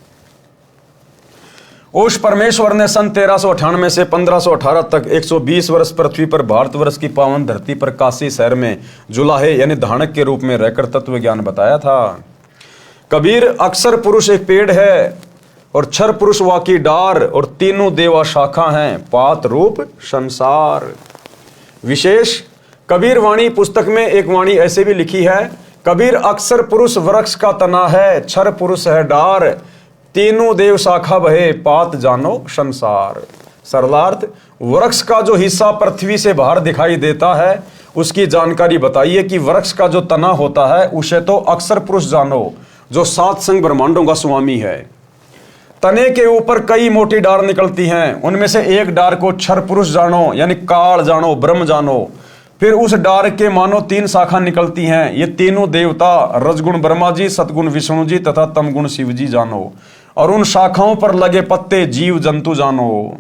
उस परमेश्वर ने सन 1398 से 1518 तक 120 वर्ष पृथ्वी पर भारतवर्ष की पावन धरती पर काशी शहर में जुलाहे यानी धानक के रूप में रहकर तत्व ज्ञान बताया था। कबीर अक्षर पुरुष एक पेड़ है और क्षर पुरुष वाकी डार और तीनों देवा शाखा हैं, पात रूप संसार। विशेष कबीर वाणी पुस्तक में एक वाणी ऐसे भी लिखी है, कबीर अक्षर पुरुष वृक्ष का तना है, क्षर पुरुष है डार, तीनों देव शाखा बहे, पात जानो संसार। सरलार्थ, वृक्ष का जो हिस्सा पृथ्वी से बाहर दिखाई देता है उसकी जानकारी बताइए कि वृक्ष का जो तना होता है उसे तो अक्षर पुरुष जानो, जो 7 संग ब्रह्मांडों का स्वामी है। तने के ऊपर कई मोटी डार निकलती हैं, उनमें से एक डार को क्षर पुरुष जानो यानी काल जानो, ब्रह्म जानो। फिर उस डार के मानो 3 शाखा निकलती हैं, ये तीनों देवता रजगुण ब्रह्मा जी, सतगुण विष्णु जी तथा तमगुण शिव जी जानो। और उन शाखाओं पर लगे पत्ते जीव जंतु जानो।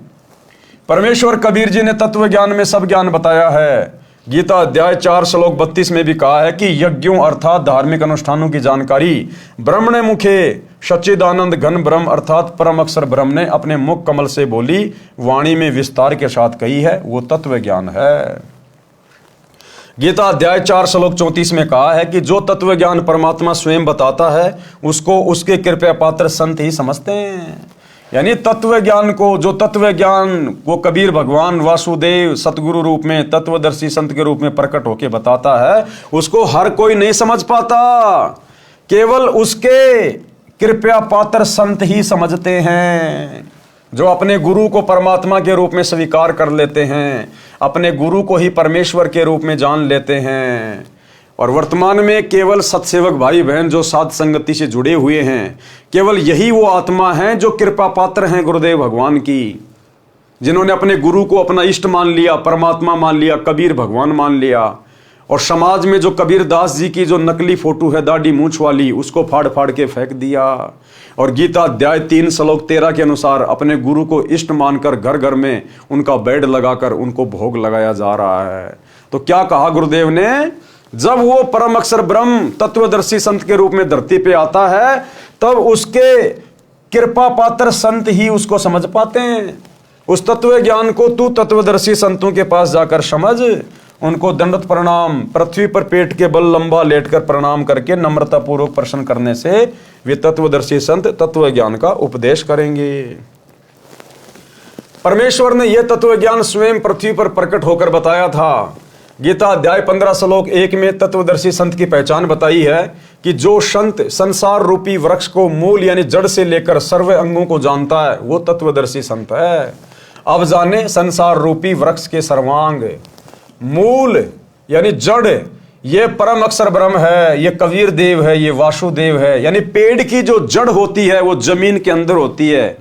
परमेश्वर कबीर जी ने तत्व ज्ञान में सब ज्ञान बताया है। गीता अध्याय 4 श्लोक 32 में भी कहा है कि यज्ञों अर्थात धार्मिक अनुष्ठानों की जानकारी ब्रह्मणे मुखे सच्चिदानंद घन ब्रह्म अर्थात परम अक्षर ब्रह्म ने अपने मुख कमल से बोली वाणी में विस्तार के साथ कही है, वो तत्व ज्ञान है। गीता अध्याय 4 श्लोक 34 में कहा है कि जो तत्व ज्ञान परमात्मा स्वयं बताता है उसको उसके कृपया पात्र संत ही समझते हैं। यानी तत्व ज्ञान को, जो तत्व ज्ञान को कबीर भगवान वासुदेव सतगुरु रूप में, तत्वदर्शी संत के रूप में प्रकट होके बताता है, उसको हर कोई नहीं समझ पाता। केवल उसके कृपया पात्र संत ही समझते हैं, जो अपने गुरु को परमात्मा के रूप में स्वीकार कर लेते हैं, अपने गुरु को ही परमेश्वर के रूप में जान लेते हैं। और वर्तमान में केवल सत्सेवक भाई बहन जो साध संगति से जुड़े हुए हैं, केवल यही वो आत्मा हैं जो कृपा पात्र हैं गुरुदेव भगवान की, जिन्होंने अपने गुरु को अपना इष्ट मान लिया, परमात्मा मान लिया, कबीर भगवान मान लिया। और समाज में जो कबीर दास जी की जो नकली फोटो है दाढ़ी मूंछ वाली, उसको फाड़ फाड़ के फेंक दिया। और गीता अध्याय 3 श्लोक 13 के अनुसार अपने गुरु को इष्ट मानकर घर घर में उनका बेड लगाकर उनको भोग लगाया जा रहा है। तो क्या कहा गुरुदेव ने, जब वो परम अक्षर ब्रह्म तत्वदर्शी संत के रूप में धरती पे आता है, तब उसके कृपा पात्र संत ही उसको समझ पाते हैं। उस तत्व ज्ञान को तू तत्वदर्शी संतों के पास जाकर समझ, उनको दंडवत प्रणाम, पृथ्वी पर पेट के बल लंबा लेटकर प्रणाम करके नम्रता पूर्वक प्रश्न करने से वे तत्वदर्शी संत तत्व ज्ञान का उपदेश करेंगे। परमेश्वर ने यह तत्व ज्ञान स्वयं पृथ्वी पर प्रकट होकर बताया था। गीता अध्याय 15 श्लोक 1 में तत्वदर्शी संत की पहचान बताई है कि जो संत संसार रूपी वृक्ष को मूल यानी जड़ से लेकर सर्व अंगों को जानता है, वो तत्वदर्शी संत है। अब जाने संसार रूपी वृक्ष के सर्वांग। मूल यानी जड़, ये परम अक्षर ब्रह्म है, ये कबीर देव है, ये वासुदेव है। यानी पेड़ की जो जड़ होती है वो जमीन के अंदर होती है,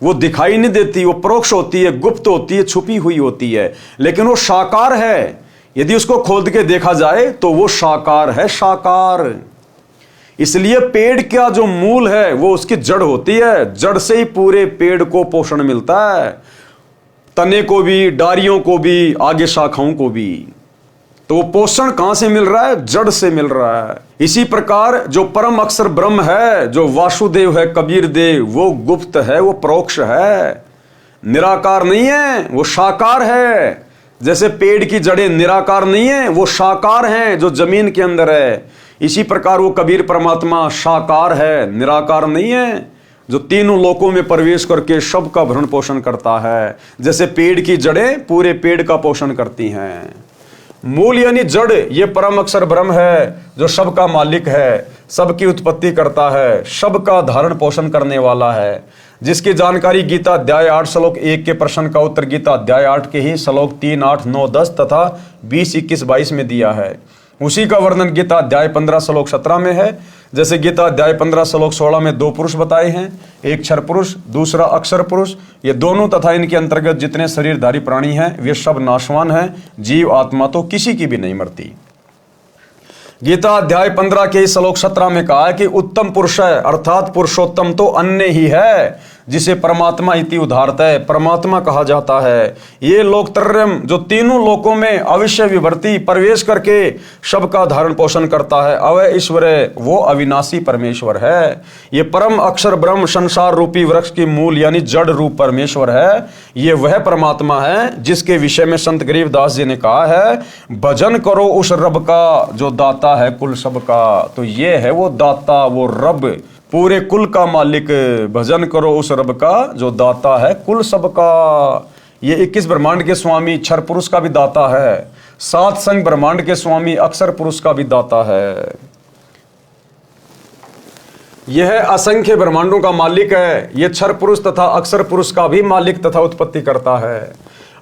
वो दिखाई नहीं देती, वो परोक्ष होती है, गुप्त होती है, छुपी हुई होती है, लेकिन वो साकार है। यदि उसको खोद के देखा जाए तो वो साकार है, साकार। इसलिए पेड़ का जो मूल है वो उसकी जड़ होती है, जड़ से ही पूरे पेड़ को पोषण मिलता है, तने को भी, डारियों को भी, आगे शाखाओं को भी। तो पोषण कहां से मिल रहा है? जड़ से मिल रहा है। इसी प्रकार जो परम अक्षर ब्रह्म है, जो वासुदेव है, कबीर देव, वो गुप्त है, वो परोक्ष है, निराकार नहीं है, वो साकार है। जैसे पेड़ की जड़ें निराकार नहीं है, वो साकार हैं जो जमीन के अंदर है। इसी प्रकार वो कबीर परमात्मा साकार है, निराकार नहीं है, जो तीनों लोकों में प्रवेश करके सबका भरण पोषण करता है। जैसे पेड़ की जड़ें पूरे पेड़ का पोषण करती हैं। मूल यानी जड़, ये परम अक्षर ब्रह्म है जो सबका मालिक है, सबकी उत्पत्ति करता है, सबका धारण पोषण करने वाला है, जिसकी जानकारी गीता अध्याय 8 श्लोक 1 के प्रश्न का उत्तर गीता अध्याय 8 के ही श्लोक 3, 8, 9, 10 तथा 20, 21, 22 में दिया है। उसी का वर्णन गीता अध्याय 15 श्लोक 17 में है। जैसे गीता अध्याय 15 श्लोक 16 में 2 पुरुष बताए हैं, एक क्षर पुरुष, दूसरा अक्षर पुरुष। ये दोनों तथा इनके अंतर्गत जितने शरीरधारी प्राणी हैं वे सब नाशवान हैं, जीव आत्मा तो किसी की भी नहीं मरती। गीता अध्याय 15 के श्लोक 17 में कहा है कि उत्तम पुरुष है, अर्थात पुरुषोत्तम तो अन्य ही है, जिसे परमात्मा इति उदाहरतः परमात्मा कहा जाता है। ये लोकत्रयम जो तीनों लोकों में अविश्य विवर्ती प्रवेश करके सबका धारण पोषण करता है, अवय ईश्वर, वो अविनाशी परमेश्वर है। ये परम अक्षर ब्रह्म संसार रूपी वृक्ष की मूल यानी जड़ रूप परमेश्वर है। ये वह परमात्मा है जिसके विषय में संत गरीबदास जी ने कहा है, भजन करो उस रब का जो दाता है कुल सबका। तो ये है वो दाता, वो रब, पूरे कुल का मालिक। भजन करो उस रब का जो दाता है कुल सबका। ये 21 ब्रह्मांड के स्वामी क्षर पुरुष का भी दाता है, 7 संग ब्रह्मांड के स्वामी अक्षर पुरुष का भी दाता है। यह असंख्य ब्रह्मांडों का मालिक है। यह क्षर पुरुष तथा अक्षर पुरुष का भी मालिक तथा उत्पत्ति करता है।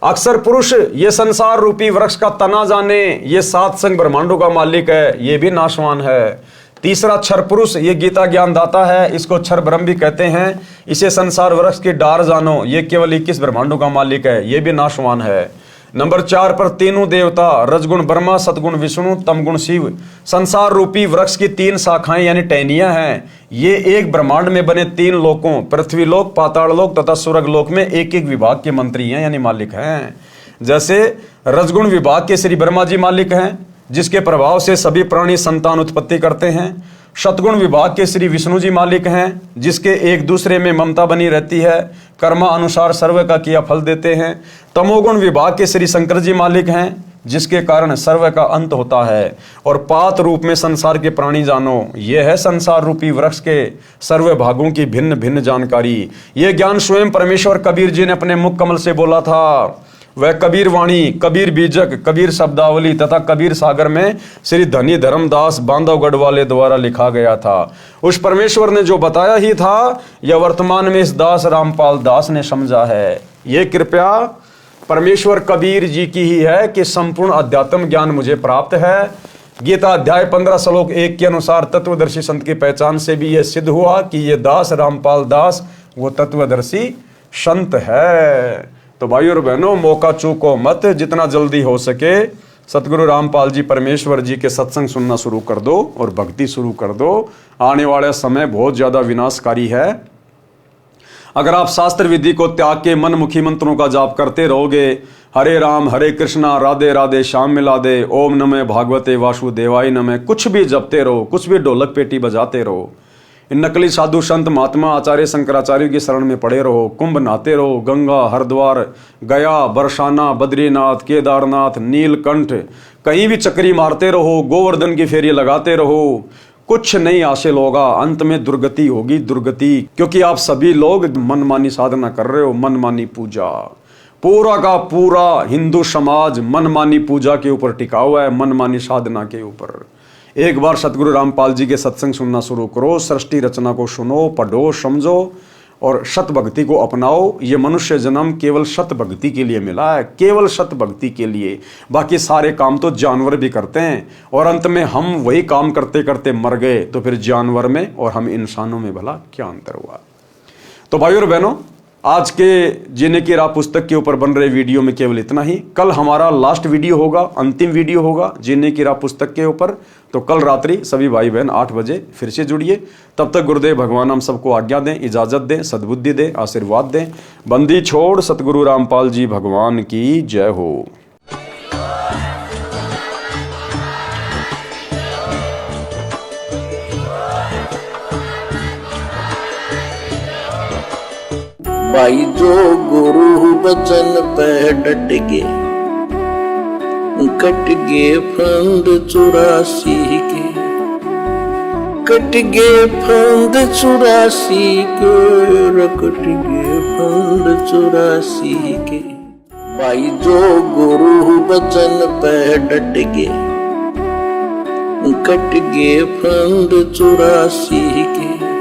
अक्षर पुरुष ये संसार रूपी वृक्ष का तना जाने, ये 7 संग ब्रह्मांडों का मालिक है, ये भी नाशवान है। तीसरा क्षर पुरुष ये गीता ज्ञान दाता है, इसको क्षर ब्रह्म भी कहते हैं। इसे संसार वृक्ष की डार जानो, ये केवल 21 ब्रह्मांडों का मालिक है, ये भी नाशवान है। नंबर 4 पर तीनों देवता, रजगुण ब्रह्मा, सतगुण विष्णु, तमगुण शिव, संसार रूपी वृक्ष की 3 शाखाएं यानी टहनियां हैं। ये एक ब्रह्मांड में बने 3 लोकों, पृथ्वी लोक, पाताल लोक तथा स्वर्ग लोक में एक एक विभाग के मंत्री हैं यानी मालिक हैं। जैसे रजगुण विभाग के श्री ब्रह्मा जी मालिक हैं, जिसके प्रभाव से सभी प्राणी संतान उत्पत्ति करते हैं। सतगुण विभाग के श्री विष्णु जी मालिक हैं, जिसके एक दूसरे में ममता बनी रहती है, कर्मा अनुसार सर्व का किया फल देते हैं। तमोगुण विभाग के श्री शंकर जी मालिक हैं, जिसके कारण सर्व का अंत होता है, और पात रूप में संसार के प्राणी जानो, ये है संसार रूपी वृक्ष के सर्व भागों की भिन्न भिन्न जानकारी। ये ज्ञान स्वयं परमेश्वर कबीर जी ने अपने मुख कमल से बोला था। वह कबीर वाणी, कबीर बीजक, कबीर शब्दावली तथा कबीर सागर में श्री धनी धर्मदास बांधवगढ़ वाले द्वारा लिखा गया था। उस परमेश्वर ने जो बताया ही था, यह वर्तमान में इस दास रामपाल दास ने समझा है। ये कृपया परमेश्वर कबीर जी की ही है कि संपूर्ण अध्यात्म ज्ञान मुझे प्राप्त है। गीता अध्याय 15 श्लोक 1 के अनुसार तत्वदर्शी संत की पहचान से भी यह सिद्ध हुआ कि ये दास रामपाल दास वो तत्वदर्शी संत है। तो भाई और बहनों, मौका चूको मत, जितना जल्दी हो सके सतगुरु रामपाल जी परमेश्वर जी के सत्संग सुनना शुरू कर दो और भक्ति शुरू कर दो। आने वाला समय बहुत ज्यादा विनाशकारी है। अगर आप शास्त्र विधि को त्याग के मनमुखी मंत्रों का जाप करते रहोगे, हरे राम हरे कृष्णा राधे राधे श्याम मिला दे, ओम नमः भागवते वासुदेवाय नमः, कुछ भी जपते रहो, कुछ भी ढोलक पेटी बजाते रहो, इन नकली साधु संत महात्मा आचार्य शंकराचार्य की शरण में पड़े रहो, कुंभ नहाते रहो, गंगा हरिद्वार गया बरसाना बद्रीनाथ केदारनाथ नीलकंठ कहीं भी चक्री मारते रहो, गोवर्धन की फेरी लगाते रहो, कुछ नहीं हासिल होगा। अंत में दुर्गति होगी, दुर्गति। क्योंकि आप सभी लोग मनमानी साधना कर रहे हो, मनमानी पूजा। पूरा का पूरा हिंदू समाज मनमानी पूजा के ऊपर टिका हुआ है, मनमानी साधना के ऊपर। एक बार सतगुरु रामपाल जी के सत्संग सुनना शुरू करो, सृष्टि रचना को सुनो, पढ़ो, समझो और सत भक्ति को अपनाओ। ये मनुष्य जन्म केवल सत भक्ति के लिए मिला है, केवल सत भक्ति के लिए। बाकी सारे काम तो जानवर भी करते हैं, और अंत में हम वही काम करते करते मर गए, तो फिर जानवर में और हम इंसानों में भला क्या अंतर हुआ। तो भाइयों और बहनों, आज के जीने की राह पुस्तक के ऊपर बन रहे वीडियो में केवल इतना ही। कल हमारा लास्ट वीडियो होगा, अंतिम वीडियो होगा जीने की राह पुस्तक के ऊपर। तो कल रात्रि सभी भाई बहन 8 बजे फिर से जुड़िए। तब तक गुरुदेव भगवान हम सबको आज्ञा दें, इजाजत दें, सद्बुद्धि दें, आशीर्वाद दें। बंदी छोड़ सतगुरु रामपाल जी भगवान की जय हो। भाई जो गुरु बचन पे डट गे, कट गे फंद 84 के, कट गे फंद 84 के, कट गे फंद 84 के। भाई जो गुरु बचन पे डट गे, कट गे फंद 84 के।